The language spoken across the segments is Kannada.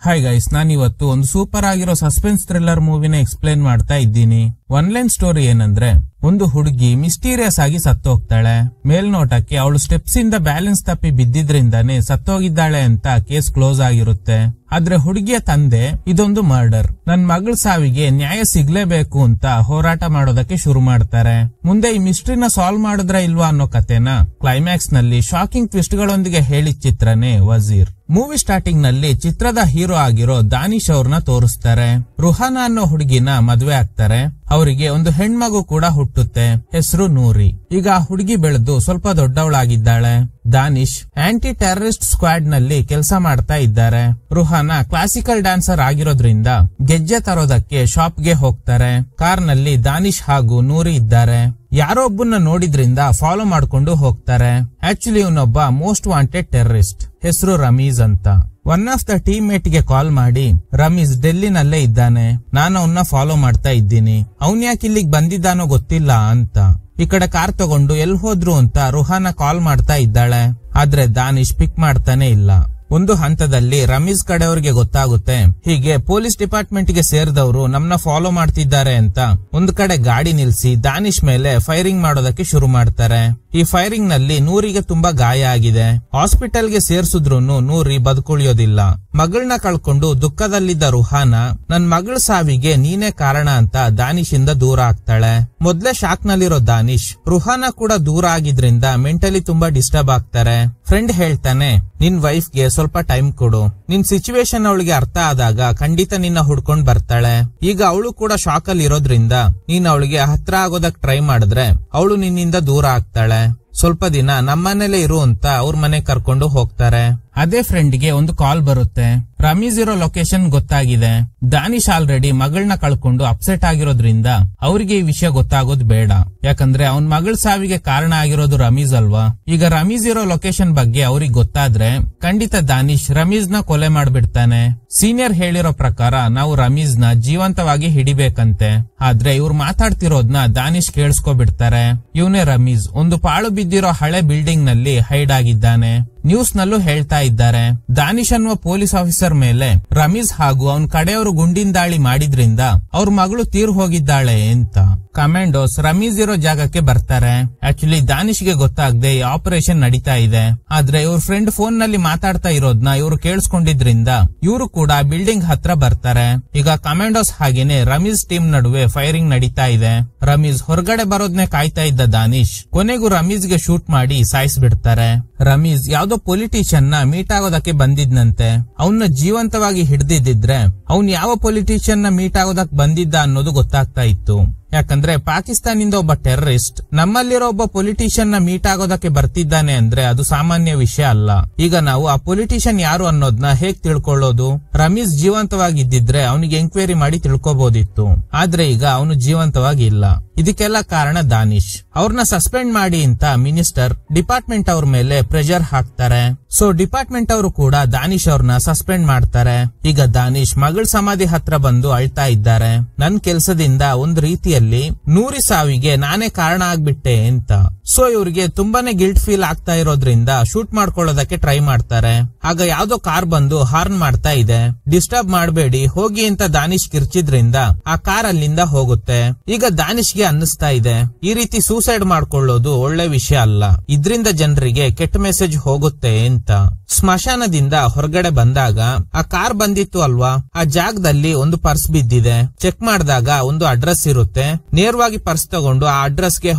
ಹಾಯ್ ಗೈಸ್, ನಾನಿವತ್ತು ಒಂದು ಸೂಪರ್ ಆಗಿರೋ ಸಸ್ಪೆನ್ಸ್ ಥ್ರಿಲ್ಲರ್ ಮೂವಿನ ಎಕ್ಸ್ಪ್ಲೇನ್ ಮಾಡ್ತಾ ಇದ್ದೀನಿ. ಒನ್ ಲೈನ್ ಸ್ಟೋರಿ ಏನಂದ್ರೆ, ಒಂದು ಹುಡುಗಿ ಮಿಸ್ಟೀರಿಯಸ್ ಆಗಿ ಸತ್ತೋಗ್ತಾಳೆ. ಮೇಲ್ನೋಟಕ್ಕೆ ಅವಳು ಸ್ಟೆಪ್ಸ್ ಇಂದ ಬ್ಯಾಲೆನ್ಸ್ ತಪ್ಪಿ ಬಿದ್ದಿದ್ರಿಂದಾನೇ ಸತ್ತೋಗಿದ್ದಾಳೆ ಅಂತ ಕೇಸ್ ಕ್ಲೋಸ್ ಆಗಿರುತ್ತೆ. ಆದ್ರೆ ಹುಡುಗಿಯ ತಂದೆ ಇದೊಂದು ಮರ್ಡರ್, ನನ್ ಮಗಳ ಸಾವಿಗೆ ನ್ಯಾಯ ಸಿಗ್ಲೇಬೇಕು ಅಂತ ಹೋರಾಟ ಮಾಡೋದಕ್ಕೆ ಶುರು ಮಾಡ್ತಾರೆ. ಮುಂದೆ ಈ ಮಿಸ್ಟ್ರಿನ ಸಾಲ್ವ್ ಮಾಡಿದ್ರ ಇಲ್ವಾ ಅನ್ನೋ ಕತೆನ ಕ್ಲೈಮ್ಯಾಕ್ಸ್ ನಲ್ಲಿ ಶಾಕಿಂಗ್ ಟ್ವಿಸ್ಟ್ ಗಳೊಂದಿಗೆ ಹೇಳಿದ ಚಿತ್ರನೇ ವಜೀರ್. ಮೂವಿ ಸ್ಟಾರ್ಟಿಂಗ್ ನಲ್ಲಿ ಚಿತ್ರದ ಹೀರೋ ಆಗಿರೋ ದಾನಿಶ್ ಅವ್ರನ್ನ ತೋರಿಸ್ತಾರೆ. ರುಹಾನಾ ಅನ್ನೋ ಹುಡುಗಿನ ಮದ್ವೆ ಆಗ್ತಾರೆ. ಅವರಿಗೆ ಒಂದು ಹೆಣ್ಮಗು ಕೂಡ ಹುಟ್ಟುತ್ತೆ, ಹೆಸರು ನೂರಿ. ಈಗ ಆ ಹುಡುಗಿ ಬೆಳೆದು ಸ್ವಲ್ಪ ದೊಡ್ಡವಳಾಗಿದ್ದಾಳೆ. ದಾನಿಶ್ ಆಂಟಿ ಟೆರರಿಸ್ಟ್ ಸ್ಕ್ವಾಡ್ ನಲ್ಲಿ ಕೆಲಸ ಮಾಡ್ತಾ ಇದ್ದಾರೆ. ರುಹಾನಾ ಕ್ಲಾಸಿಕಲ್ ಡ್ಯಾನ್ಸರ್ ಆಗಿರೋದ್ರಿಂದ ಗೆಜ್ಜೆ ತರೋದಕ್ಕೆ ಶಾಪ್ಗೆ ಹೋಗ್ತಾರೆ. ಕಾರ್ ನಲ್ಲಿ ದಾನಿಶ್ ಹಾಗೂ ನೂರಿ ಇದ್ದಾರೆ. ಯಾರೋ ಒಬ್ಬನ್ನ ನೋಡಿದ್ರಿಂದ ಫಾಲೋ ಮಾಡ್ಕೊಂಡು ಹೋಗ್ತಾರೆ. ಆಕ್ಚುಲಿ ಇವನೊಬ್ಬ ಮೋಸ್ಟ್ ವಾಂಟೆಡ್ ಟೆರರಿಸ್ಟ್, ಹೆಸರು ರಮೀಜ್ ಅಂತ. One of the team mate ಗೆ ಕಾಲ್ ಮಾಡಿ, ರಮೀಜ್ ಡೆಲ್ಲಿನಲ್ಲೇ ಇದ್ದಾನೆ, ನಾನು ಅವನ್ನ ಫಾಲೋ ಮಾಡ್ತಾ ಇದ್ದೀನಿ, ಅವನ್ ಯಾಕೆ ಇಲ್ಲಿಗೆ ಬಂದಿದ್ದಾನೋ ಗೊತ್ತಿಲ್ಲ ಅಂತ. ಈ ಕಡೆ ಕಾರ್ ತಗೊಂಡು ಎಲ್ ಹೋದ್ರು ಅಂತ ರುಹಾನಾ ಕಾಲ್ ಮಾಡ್ತಾ ಇದ್ದಾಳೆ. ಆದ್ರೆ ದಾನಿಶ್ ಪಿಕ್ ಮಾಡ್ತಾನೆ ಇಲ್ಲ. ಒಂದು ಹಂತದಲ್ಲಿ ರಮೀಜ್ ಕಡೆಯವ್ರಿಗೆ ಗೊತ್ತಾಗುತ್ತೆ, ಹೀಗೆ ಪೊಲೀಸ್ ಡಿಪಾರ್ಟ್ಮೆಂಟ್ ಗೆ ಸೇರಿದವರು ನಮ್ನ ಫಾಲೋ ಮಾಡ್ತಿದ್ದಾರೆ ಅಂತ. ಒಂದು ಕಡೆ ಗಾಡಿ ನಿಲ್ಸಿ ದಾನಿಶ್ ಮೇಲೆ ಫೈರಿಂಗ್ ಮಾಡೋದಕ್ಕೆ ಶುರು ಮಾಡ್ತಾರೆ. ಈ ಫೈರಿಂಗ್ ನಲ್ಲಿ ನೂರಿಗೆ ತುಂಬಾ ಗಾಯ ಆಗಿದೆ. ಹಾಸ್ಪಿಟಲ್ ಗೆ ಸೇರ್ಸುದ್ರೂನು ನೂರಿ ಬದುಕುಳಿಯೋದಿಲ್ಲ. ಮಗಳನ್ನ ಕಳ್ಕೊಂಡು ದುಃಖದಲ್ಲಿದ್ದ ರುಹಾನಾ ನನ್ ಮಗಳ ಸಾವಿಗೆ ನೀನೇ ಕಾರಣ ಅಂತ ದಾನಿಶ್ ಇಂದ ದೂರ ಆಗ್ತಾಳೆ. ಮೊದ್ಲೇ ಶಾಕ್ ನಲ್ಲಿರೋ ದಾನಿಶ್ ರುಹಾನಾ ಕೂಡ ದೂರ ಆಗಿದ್ರಿಂದ ಮೆಂಟಲಿ ತುಂಬಾ ಡಿಸ್ಟರ್ಬ್ ಆಗ್ತಾರೆ. ಫ್ರೆಂಡ್ ಹೇಳ್ತಾನೆ, ನಿನ್ ವೈಫ್ ಗೆ ಸ್ವಲ್ಪ ಟೈಮ್ ಕೊಡು, ನಿನ್ ಸಿಚುವೇಶನ್ ಅವಳಿಗೆ ಅರ್ಥ ಆದಾಗ ಖಂಡಿತ ನಿನ್ನ ಹುಡ್ಕೊಂಡ್ ಬರ್ತಾಳೆ. ಈಗ ಅವಳು ಕೂಡ ಶಾಕ್ ಅಲ್ಲಿ ಇರೋದ್ರಿಂದ ನೀನ್ ಅವಳಿಗೆ ಹತ್ರ ಆಗೋದಕ್ ಟ್ರೈ ಮಾಡಿದ್ರೆ ಅವಳು ನಿನ್ನಿಂದ ದೂರ ಆಗ್ತಾಳೆ. ಸ್ವಲ್ಪ ದಿನ ನಮ್ಮನೇಲೆ ಇರು ಅಂತ ಅವ್ರ ಮನೆ ಕರ್ಕೊಂಡು ಹೋಗ್ತಾರೆ. ಅದೇ ಫ್ರೆಂಡ್ಗೆ ಒಂದು ಕಾಲ್ ಬರುತ್ತೆ. ರಮೀಜ್ ಇರೋ ಲೊಕೇಶನ್ ಗೊತ್ತಾಗಿದೆ. ದಾನಿಶ್ ಆಲ್ರೆಡಿ ಮಗಳನ್ನ ಕಳ್ಕೊಂಡು ಅಪ್ಸೆಟ್ ಆಗಿರೋದ್ರಿಂದ ಅವರಿಗೆ ಈ ವಿಷಯ ಗೊತ್ತಾಗೋದು ಬೇಡ. ಯಾಕಂದ್ರೆ ಅವನ್ ಮಗಳ ಸಾವಿಗೆ ಕಾರಣ ಆಗಿರೋದು ರಮೀಜ್ ಅಲ್ವಾ. ಈಗ ರಮೀಜ್ ಇರೋ ಲೊಕೇಶನ್ ಬಗ್ಗೆ ಅವ್ರಿಗೆ ಗೊತ್ತಾದ್ರೆ ಖಂಡಿತ ದಾನಿಶ್ ರಮೀಜ್ ನ ಕೊಲೆ ಮಾಡ್ಬಿಡ್ತಾನೆ. ಸೀನಿಯರ್ ಹೇಳಿರೋ ಪ್ರಕಾರ ನಾವು ರಮೀಜ್ ನ ಜೀವಂತವಾಗಿ ಹಿಡಿಬೇಕಂತೆ. ಆದ್ರೆ ಇವ್ರು ಮಾತಾಡ್ತಿರೋದ್ನ ದಾನಿಶ್ ಕೇಳಿಸ್ಕೊಬಿಡ್ತಾರೆ. ಇವನೇ ರಮೀಜ್ ಒಂದು ಪಾಳು ಬಿದ್ದಿರೋ ಹಳೆ ಬಿಲ್ಡಿಂಗ್ ನಲ್ಲಿ ಹೈಡ್ ಆಗಿದ್ದಾನೆ. ನ್ಯೂಸ್ ನಲ್ಲೂ ಹೇಳ್ತಾ ಇದ್ದಾರೆ, ದಾನಿಶ್ ಅನ್ನುವ ಪೊಲೀಸ್ ಆಫೀಸರ್ ಮೇಲೆ ರಮೀಜ್ ಹಾಗೂ ಅವನ್ ಕಡೆಯವರು ಗುಂಡಿನ ದಾಳಿ ಮಾಡಿದ್ರಿಂದ ಅವ್ರ ಮಗಳು ತೀರ್ ಹೋಗಿದ್ದಾಳೆ ಅಂತ. ಕಮಾಂಡೋಸ್ ರಮೀಜ್ ಇರೋ ಜಾಗಕ್ಕೆ ಬರ್ತಾರೆ. ಆಕ್ಚುಲಿ ದಾನಿಶ್ ಗೆ ಗೊತ್ತಾಗದೆ ಈ ಆಪರೇಷನ್ ನಡೀತಾ ಇದೆ. ಆದ್ರೆ ಇವ್ರ ಫ್ರೆಂಡ್ ಫೋನ್ ನಲ್ಲಿ ಮಾತಾಡ್ತಾ ಇರೋದ್ನ ಇವ್ರು ಕೇಳಿಸ್ಕೊಂಡಿದ್ರಿಂದ ಇವ್ರು ಕೂಡ ಬಿಲ್ಡಿಂಗ್ ಹತ್ರ ಬರ್ತಾರೆ. ಈಗ ಕಮಾಂಡೋಸ್ ಹಾಗೇನೆ ರಮೀಜ್ ಟೀಮ್ ನಡುವೆ ಫೈರಿಂಗ್ ನಡೀತಾ ಇದೆ. ರಮೀಜ್ ಹೊರಗಡೆ ಬರೋದ್ನೇ ಕಾಯ್ತಾ ಇದ್ದ ದಾನಿಶ್ ಕೊನೆಗೂ ರಮೀಜ್ ಗೆ ಶೂಟ್ ಮಾಡಿ ಸಾಯಿಸ್ಬಿಡ್ತಾರೆ. ರಮೀಜ್ ಯಾವ್ದೋ ಪೊಲಿಟಿಷಿಯನ್ ನ ಮೀಟ್ ಆಗೋದಕ್ಕೆ ಬಂದಿದ್ನಂತೆ. ಅವನ್ನ ಜೀವಂತವಾಗಿ ಹಿಡ್ದಿದ್ರೆ ಅವ್ನ್ ಯಾವ ಪೊಲಿಟಿಷಿಯನ್ ನ ಮೀಟ್ ಆಗೋದಕ್ ಬಂದಿದ್ದ ಅನ್ನೋದು ಗೊತ್ತಾಗ್ತಾ ಇತ್ತು. ಯಾಕಂದ್ರೆ ಪಾಕಿಸ್ತಾನಿಂದ ಒಬ್ಬ ಟೆರರಿಸ್ಟ್ ನಮ್ಮಲ್ಲಿರೋ ಒಬ್ಬ ಪೊಲಿಟಿಷಿಯನ್ ನ ಮೀಟ್ ಆಗೋದಕ್ಕೆ ಬರ್ತಿದ್ದಾನೆ ಅಂದ್ರೆ ಅದು ಸಾಮಾನ್ಯ ವಿಷಯ ಅಲ್ಲ. ಈಗ ನಾವು ಆ ಪೊಲಿಟಿಷಿಯನ್ ಯಾರು ಅನ್ನೋದನ್ನ ಹೇಗ್ ತಿಳ್ಕೊಳ್ಳೋದು? ರಮೀಜ್ ಜೀವಂತವಾಗಿದ್ದಿದ್ರೆ ಅವನಿಗೆ ಎಂಕ್ವೈರಿ ಮಾಡಿ ತಿಳ್ಕೊಬಹುದಿತ್ತು. ಆದ್ರೆ ಈಗ ಅವನು ಜೀವಂತವಾಗಿ ಇಲ್ಲ. ಇದಕ್ಕೆಲ್ಲ ಕಾರಣ ದಾನಿಶ್. ಅವ್ರನ್ನ ಸಸ್ಪೆಂಡ್ ಮಾಡಿ ಅಂತ ಮಿನಿಸ್ಟರ್ ಡಿಪಾರ್ಟ್ಮೆಂಟ್ ಅವ್ರ ಮೇಲೆ ಪ್ರೆಷರ್ ಹಾಕ್ತಾರೆ. ಸೊ ಡಿಪಾರ್ಟ್ಮೆಂಟ್ ಅವರು ಕೂಡ ದಾನಿಶ್ ಅವ್ರನ್ನ ಸಸ್ಪೆಂಡ್ ಮಾಡ್ತಾರೆ. ಈಗ ದಾನಿಶ್ ಮಗಳ ಸಮಾಧಿ ಹತ್ರ ಬಂದು ಅಳ್ತಾ ಇದ್ದಾರೆ. ನನ್ ಕೆಲ್ಸದಿಂದ ಒಂದ್ ರೀತಿಯಲ್ಲಿ ನೂರಿ ಸಾವಿಗೆ ನಾನೇ ಕಾರಣ ಆಗ್ಬಿಟ್ಟೆ ಅಂತ. ಸೊ ಇವ್ರಿಗೆ ತುಂಬಾನೇ ಗಿಲ್ಟ್ ಫೀಲ್ ಆಗ್ತಾ ಇರೋದ್ರಿಂದ ಶೂಟ್ ಮಾಡ್ಕೊಳ್ಳೋದಕ್ಕೆ ಟ್ರೈ ಮಾಡ್ತಾರೆ. ಆಗ ಯಾವ್ದೋ ಕಾರ್ ಬಂದು ಹಾರ್ನ್ ಮಾಡ್ತಾ ಇದೆ. ಡಿಸ್ಟರ್ಬ್ ಮಾಡಬೇಡಿ ಹೋಗಿ ಅಂತ ದಾನಿಶ್ ಕಿರ್ಚಿದ್ರಿಂದ ಆ ಕಾರ್ ಅಲ್ಲಿಂದ ಹೋಗುತ್ತೆ. ಈಗ ದಾನಿಶ್ಗೆ ಅನ್ನಿಸ್ತಾ ಇದೆ, ಈ ರೀತಿ ಸೂಸೈಡ್ ಮಾಡ್ಕೊಳ್ಳೋದು ಒಳ್ಳೆ ವಿಷಯ ಅಲ್ಲ, ಇದ್ರಿಂದ ಜನರಿಗೆ ಕೆಟ್ಟ ಮೆಸೇಜ್ ಹೋಗುತ್ತೆ ಅಂತ. ಸ್ಮಶಾನದಿಂದ ಹೊರಗಡೆ ಬಂದಾಗ ಆ ಕಾರ್ ಬಂದಿತ್ತು ಅಲ್ವಾ, ಆ ಜಾಗದಲ್ಲಿ ಒಂದು ಪರ್ಸ್ ಬಿದ್ದಿದೆ. ಚೆಕ್ ಮಾಡಿದಾಗ ಒಂದು ಅಡ್ರೆಸ್ ಇರುತ್ತೆ. ನೇರವಾಗಿ ಪರ್ಸ್ ತಗೊಂಡು ಆ ಅಡ್ರೆಸ್ ಗೆ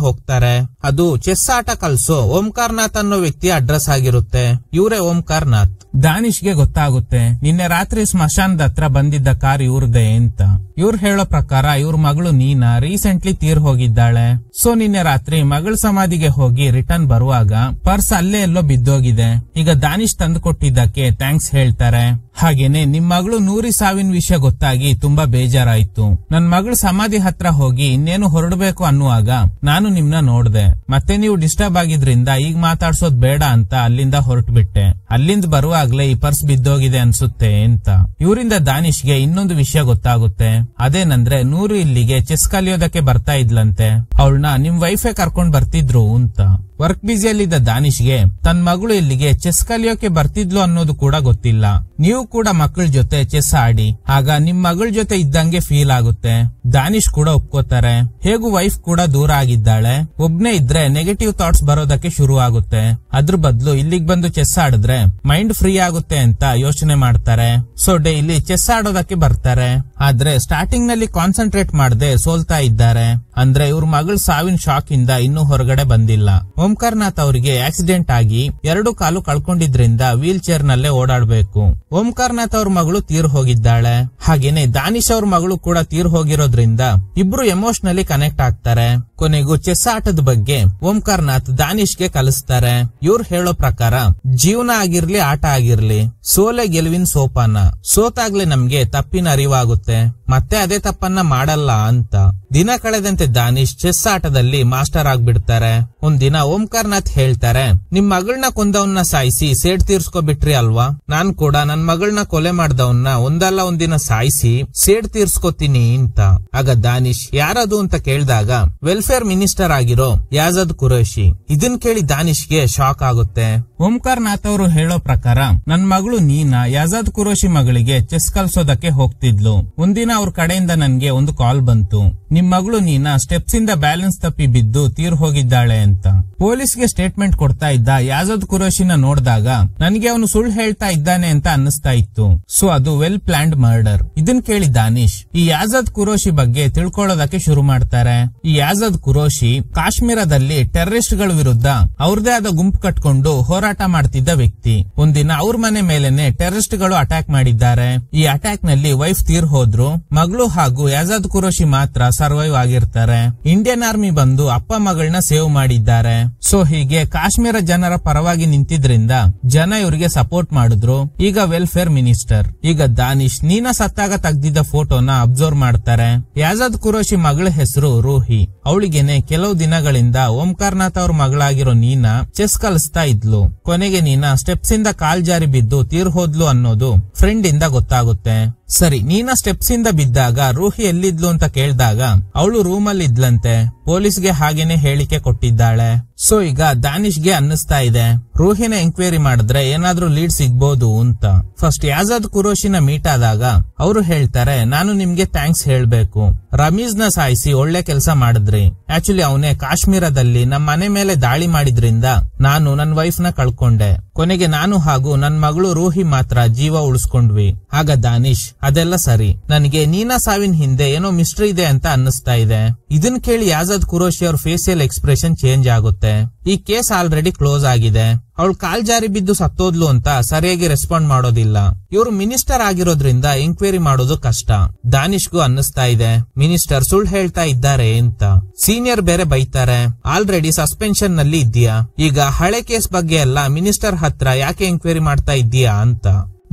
ಹೋಗ್ತಾರೆ. ಅದು ಚೆಸ್ ಆಟ ಕಲ್ಸೋ ಓಂಕಾರ್ನಾಥ್ ಅನ್ನೋ ವ್ಯಕ್ತಿಯ ಅಡ್ರೆಸ್ ಆಗಿರುತ್ತೆ. ಇವರೇ ಓಂಕಾರ್ನಾಥ್. ದಾನಿಶ್ಗೆ ಗೊತ್ತಾಗುತ್ತೆ ನಿನ್ನೆ ರಾತ್ರಿ ಸ್ಮಶಾನದ ಹತ್ರ ಬಂದಿದ್ದ ಕಾರ್ ಇವ್ರದೇ ಅಂತ. ಇವ್ರು ಹೇಳೋ ಪ್ರಕಾರ ಇವ್ರ ಮಗಳು ನೀನಾ ರೀಸೆಂಟ್ಲಿ ತೀರ್ ಹೋಗಿದ್ದಾಳೆ. ಸೊ ನಿನ್ನೆ ರಾತ್ರಿ ಮಗಳ ಸಮಾಧಿಗೆ ಹೋಗಿ ರಿಟರ್ನ್ ಬರುವಾಗ ಪರ್ಸ್ ಅಲ್ಲೇ ಎಲ್ಲೋ ಬಿದ್ದೋಗಿದೆ. ಈಗ ದಾನಿಶ್ ತಂದು ಕೊಟ್ಟಿದ್ದಕ್ಕೆ ಥ್ಯಾಂಕ್ಸ್ ಹೇಳ್ತಾರೆ. ಹಾಗೇನೆ ನಿಮ್ ಮಗಳು ನೂರಿ ಸಾವಿನ ವಿಷಯ ಗೊತ್ತಾಗಿ ತುಂಬಾ ಬೇಜಾರಾಯ್ತು. ನನ್ ಮಗಳ ಸಮಾಧಿ ಹತ್ರ ಹೋಗಿ ಇನ್ನೇನು ಹೊರಡಬೇಕು ಅನ್ನುವಾಗ ನಾನು ನಿಮ್ನ ನೋಡ್ದೆ. ಮತ್ತೆ ನೀವು ಡಿಸ್ಟರ್ಬ್ ಆಗಿದ್ರಿಂದ ಈಗ ಮಾತಾಡ್ಸೋದ್ ಬೇಡ ಅಂತ ಅಲ್ಲಿಂದ ಹೊರಟ್ಬಿಟ್ಟೆ. ಅಲ್ಲಿಂದ ಬರುವಾಗ್ಲೇ ಈ ಪರ್ಸ್ ಬಿದ್ದೋಗಿದೆ ಅನ್ಸುತ್ತೆ ಅಂತ. ಇವರಿಂದ ದಾನಿಶ್ಗೆ ಇನ್ನೊಂದು ವಿಷಯ ಗೊತ್ತಾಗುತ್ತೆ. ಅದೇನಂದ್ರೆ ನೂರು ಇಲ್ಲಿಗೆ ಚೆಸ್ ಕಲಿಯೋದಕ್ಕೆ ಬರ್ತಾ ಇದ್ಲಂತೆ. ಅವಳನ್ನ ನಿಮ್ ವೈಫೇ ಕರ್ಕೊಂಡ್ ಬರ್ತಿದ್ರು ಅಂತ. ವರ್ಕ್ ಬ್ಯುಸಿಯಲ್ಲಿದ್ದ ದಾನಿಶ್ಗೆ ತನ್ನ ಮಗಳು ಇಲ್ಲಿಗೆ ಚೆಸ್ ಕಲಿಯೋಕೆ ಬರ್ತಿದ್ಲು ಅನ್ನೋದು ಕೂಡ ಗೊತ್ತಿಲ್ಲ. ನೀವು ಕೂಡ ಮಕ್ಕಳ ಜೊತೆ ಚೆಸ್ ಆಡಿ, ಆಗ ನಿಮ್ ಮಗಳ ಜೊತೆ ಇದ್ದಂಗೆ ಫೀಲ್ ಆಗುತ್ತೆ. ದಾನಿಶ್ ಕೂಡ ಒಪ್ಕೋತಾರೆ. ಹೇಗೂ ವೈಫ್ ಕೂಡ ದೂರ ಆಗಿದ್ದಾಳೆ, ಒಬ್ನೇ ಇದ್ರೆ ನೆಗೆಟಿವ್ ಥಾಟ್ಸ್ ಬರೋದಕ್ಕೆ ಶುರು ಆಗುತ್ತೆ. ಅದ್ರ ಬದಲು ಇಲ್ಲಿಗೆ ಬಂದು ಚೆಸ್ ಆಡಿದ್ರೆ ಮೈಂಡ್ ಫ್ರೀ ಆಗುತ್ತೆ ಅಂತ ಯೋಚನೆ ಮಾಡ್ತಾರೆ. ಸೊ ಡೈಲಿ ಚೆಸ್ ಆಡೋದಕ್ಕೆ ಬರ್ತಾರೆ. ಆದ್ರೆ ಸ್ಟಾರ್ಟಿಂಗ್ ನಲ್ಲಿ ಕಾನ್ಸಂಟ್ರೇಟ್ ಮಾಡದೆ ಸೋಲ್ತಾ ಇದ್ದಾರೆ. ಅಂದ್ರೆ ಇವ್ರ ಮಗಳ ಸಾವಿನ ಶಾಕ್ ಇಂದ ಇನ್ನೂ ಹೊರಗಡೆ ಬಂದಿಲ್ಲ. ಓಂಕಾರ್ನಾಥ್ ಅವರಿಗೆ ಆಕ್ಸಿಡೆಂಟ್ ಆಗಿ 2 ಕಾಲು ಕಳ್ಕೊಂಡಿದ್ರಿಂದ ವೀಲ್ ಚೇರ್ ನಲ್ಲೇ ಓಡಾಡ್ಬೇಕು. ಓಂಕಾರ್ನಾಥ್ ಅವ್ರ ಮಗಳು ತೀರ್ ಹೋಗಿದ್ದಾಳೆ. ಹಾಗೇನೆ ದಾನಿಶ್ ಅವ್ರ ಮಗಳು ಕೂಡ ತೀರ್ ಹೋಗಿರೋದ್ರಿಂದ ಇಬ್ರು ಎಮೋಷನಲಿ ಕನೆಕ್ಟ್ ಆಗ್ತಾರೆ. ಕೊನೆಗೂ ಚೆಸ್ ಆಟದ ಬಗ್ಗೆ ಓಂಕಾರ್ನಾಥ್ ದಾನಿಶ್ಗೆ ಕಲಿಸ್ತಾರೆ. ಇವ್ರು ಹೇಳೋ ಪ್ರಕಾರ ಜೀವನ ಆಗಿರ್ಲಿ ಆಟ ಆಗಿರ್ಲಿ ಸೋಲೆ ಗೆಲುವಿನ ಸೋಪಾನ. ಸೋತಾಗ್ಲೇ ನಮ್ಗೆ ತಪ್ಪಿನ ಅರಿವಾಗುತ್ತೆ, ಮತ್ತೆ ಅದೇ ತಪ್ಪನ್ನ ಮಾಡಲ್ಲ ಅಂತ. ದಿನ ಕಳೆದಂತೆ ದಾನಿಶ್ ಚೆಸ್ ಆಟದಲ್ಲಿ ಮಾಸ್ಟರ್ ಆಗ್ಬಿಡ್ತಾರೆ. ಒಂದಿನ ಓಂಕಾರ್ನಾಥ್ ಹೇಳ್ತಾರೆ, ನಿಮ್ ಮಗಳನ್ನ ಕೊಂದವನ್ನ ಸಾಯಿಸಿ ಸೇಡ್ ತೀರ್ಸ್ಕೊಬಿಟ್ರಿ ಅಲ್ವಾ, ನಾನ್ ಕೂಡ ನನ್ ಮಗಳನ್ನ ಕೊಲೆ ಮಾಡ್ದವನ್ನ ಒಂದಲ್ಲ ಒಂದಿನ ಸಾಯಿಸಿ ಸೇಡ್ ತೀರ್ಸ್ಕೊತೀನಿ ಅಂತ. ಆಗ ದಾನಿಶ್ ಯಾರದು ಅಂತ ಕೇಳಿದಾಗ ವೆಲ್ಫೇರ್ ಮಿನಿಸ್ಟರ್ ಆಗಿರೋ ಯಾಜದ್ ಕುರೇಶಿ. ಇದನ್ ಕೇಳಿ ದಾನಿಶ್ಗೆ ಶಾಕ್ ಆಗುತ್ತೆ. ಓಂಕಾರ್ನಾಥ್ ಅವರು ಹೇಳೋ ಪ್ರಕಾರ ನನ್ ಮಗಳು ನೀನಾ ಯಾಜದ್ ಕುರೇಶಿ ಮಗಳಿಗೆ ಚೆಸ್ ಕಲ್ಸೋದಕ್ಕೆ ಹೋಗ್ತಿದ್ಲು. ಒಂದಿನ ಅವ್ರ ಕಡೆಯಿಂದ ನನ್ಗೆ ಒಂದು ಕಾಲ್ ಬಂತು, ನಿಮ್ ಮಗಳು ನೀನಾ ಸ್ಟೆಪ್ಸ್ ಇಂದ ಬ್ಯಾಲೆನ್ಸ್ ತಪ್ಪಿ ಬಿದ್ದು ತೀರ್ ಹೋಗಿದ್ದಾಳೆ ಅಂತ. ಪೊಲೀಸ್ಗೆ ಸ್ಟೇಟ್ಮೆಂಟ್ ಕೊಡ್ತಾ ಇದ್ದ ಯಾಜದ್ ಕುರೇಶಿನ ನೋಡಿದಾಗ ನನಗೆ ಅವನು ಸುಳ್ಳು ಹೇಳ್ತಾ ಇದ್ದಾನೆ ಅಂತ ಅನ್ನಿಸ್ತಾ ಇತ್ತು. ಸೊ ಅದು ವೆಲ್ ಪ್ಲಾನ್ಡ್ ಮರ್ಡರ್. ಇದನ್ ಕೇಳಿ ದಾನಿಶ್ ಈ ಯಾಜದ್ ಕುರೇಶಿ ಬಗ್ಗೆ ತಿಳ್ಕೊಳ್ಳೋದಕ್ಕೆ ಶುರು ಮಾಡ್ತಾರೆ. ಈ ಯಾಜದ್ ಕುರೇಶಿ ಕಾಶ್ಮೀರದಲ್ಲಿ ಟೆರರಿಸ್ಟ್ ಗಳ ವಿರುದ್ಧ ಅವ್ರದೇ ಆದ ಗುಂಪು ಕಟ್ಕೊಂಡು ಹೋರಾಟ ಮಾಡ್ತಿದ್ದ ವ್ಯಕ್ತಿ. ಒಂದಿನ ಅವ್ರ ಮನೆ ಮೇಲೆನೆ ಟೆರರಿಸ್ಟ್ ಗಳು ಅಟ್ಯಾಕ್ ಮಾಡಿದ್ದಾರೆ. ಈ ಅಟ್ಯಾಕ್ ನಲ್ಲಿ ವೈಫ್ ತೀರ್ ಹೋದ್ರು, ಮಗಳು ಹಾಗೂ ಯಾಜದ್ ಕುರೇಶಿ ಮಾತ್ರ ಸರ್ವೈವ್ ಆಗಿರ್ತಾರೆ. ಇಂಡಿಯನ್ ಆರ್ಮಿ ಬಂದು ಅಪ್ಪ ಮಗಳನ್ನ ಸೇವ್ ಮಾಡಿದ್ದಾರೆ. ಸೊ ಹೀಗೆ ಕಾಶ್ಮೀರ ಜನರ ಪರವಾಗಿ ನಿಂತಿದ್ರಿಂದ ಜನ ಇವರಿಗೆ ಸಪೋರ್ಟ್ ಮಾಡಿದ್ರು. ಈಗ ವೆಲ್ಫೇರ್ ಮಿನಿಸ್ಟರ್. ಈಗ ದಾನಿಶ್ ನೀನಾ ಸತ್ತಾಗ ತೆಗ್ದಿದ್ದ ಫೋಟೋನ ಅಬ್ಸರ್ವ್ ಮಾಡ್ತಾರೆ. ಯಾಜದ್ ಕುರೇಶಿ ಮಗಳ ಹೆಸರು ರೂಹಿ. ಅವಳಿಗೆನೆ ಕೆಲವು ದಿನಗಳಿಂದ ಓಂಕಾರ್ನಾಥ್ ಅವ್ರ ಮಗಳಾಗಿರೋ ನೀನಾ ಚೆಸ್ ಕಲಿಸ್ತಾ ಇದ್ಲು. ಕೊನೆಗೆ ನೀನಾ ಸ್ಟೆಪ್ಸ್ ಇಂದ ಕಾಲ್ ಜಾರಿ ಬಿದ್ದು ತೀರ್ ಹೋದ್ಲು ಅನ್ನೋದು ಫ್ರೆಂಡ್ ಇಂದ ಗೊತ್ತಾಗುತ್ತೆ. ಸರಿ, ನೀನಾ ಸ್ಟೆಪ್ಸ್ ಇಂದ ಬಿದ್ದಾಗ ರೂಹಿ ಎಲ್ಲಿದ್ಲು ಅಂತ ಕೇಳಿದಾಗ ಅವಳು ರೂಮಲ್ಲಿ ಇದ್ಲಂತೆ. ಪೊಲೀಸ್ಗೆ ಹಾಗೇನೆ ಹೇಳಿಕೆ ಕೊಟ್ಟಿದ್ದಾಳೆ. ಸೊ ಈಗ ದಾನಿಶ್ಗೆ ಅನ್ನಿಸ್ತಾ ಇದೆ ರೂಹಿನ ಎಂಕ್ವೈರಿ ಮಾಡಿದ್ರೆ ಏನಾದ್ರೂ ಲೀಡ್ ಸಿಗ್ಬೋದು ಅಂತ. ಫಸ್ಟ್ ಯಾಜದ್ ಕುರೇಶಿನ ಮೀಟ್ ಆದಾಗ ಅವರು ಹೇಳ್ತಾರೆ, ನಾನು ನಿಮ್ಗೆ ಥ್ಯಾಂಕ್ಸ್ ಹೇಳ್ಬೇಕು, ರಮೀಜ್ ನ ಸಾಯಿಸಿ ಒಳ್ಳೆ ಕೆಲಸ ಮಾಡಿದ್ರಿ. ಆಕ್ಚುಲಿ ಅವನೇ ಕಾಶ್ಮೀರದಲ್ಲಿ ನಮ್ಮ ಮನೆ ಮೇಲೆ ದಾಳಿ ಮಾಡಿದ್ರಿಂದ ನಾನು ನನ್ನ ವೈಫ್ ನ ಕಳ್ಕೊಂಡೆ. ಕೊನೆಗೆ ನಾನು ಹಾಗೂ ನನ್ ಮಗಳು ರೂಹಿ ಮಾತ್ರ ಜೀವ ಉಳಿಸ್ಕೊಂಡ್ವಿ. ಆಗ ದಾನಿಶ್, ಅದೆಲ್ಲ ಸರಿ, ನನಗೆ ನೀನಾ ಸಾವಿನ ಹಿಂದೆ ಏನೋ ಮಿಸ್ಟ್ರಿ ಇದೆ ಅಂತ ಅನ್ನಿಸ್ತಾ ಇದೆ. ಇದನ್ ಕೇಳಿ ಯಾಜದ್ ಕುರೇಶಿ ಅವ್ರ ಫೇಸಿಯಲ್ ಎಕ್ಸ್ಪ್ರೆಷನ್ ಚೇಂಜ್ ಆಗುತ್ತೆ. ಈ ಕೇಸ್ ಆಲ್ರೆಡಿ ಕ್ಲೋಸ್ ಆಗಿದೆ. ಅವಳು ಕಾಲ್ ಜಾರಿ ಬಿದ್ದು ಸತ್ತೋದ್ಲು ಅಂತ ಸರಿಯಾಗಿ ರೆಸ್ಪಾಂಡ್ ಮಾಡೋದಿಲ್ಲ. ಇವರು ಮಿನಿಸ್ಟರ್ ಆಗಿರೋದ್ರಿಂದ ಎಂಕ್ವೈರಿ ಮಾಡೋದು ಕಷ್ಟ. ದಾನಿಶ್ಗೂ ಅನ್ನಿಸ್ತಾ ಇದೆ ಮಿನಿಸ್ಟರ್ ಸುಳ್ಳು ಹೇಳ್ತಾ ಇದ್ದಾರೆ ಅಂತ. ಸೀನಿಯರ್ ಬೇರೆ ಬೈತಾರೆ, ಆಲ್ರೆಡಿ ಸಸ್ಪೆನ್ಷನ್ ನಲ್ಲಿ ಇದ್ದೀಯಾ, ಈಗ ಹಳೆ ಕೇಸ್ ಬಗ್ಗೆ ಎಲ್ಲ ಮಿನಿಸ್ಟರ್ ಹತ್ರ ಯಾಕೆ ಎಂಕ್ವೈರಿ ಮಾಡ್ತಾ ಇದ್ದೀಯಾ ಅಂತ.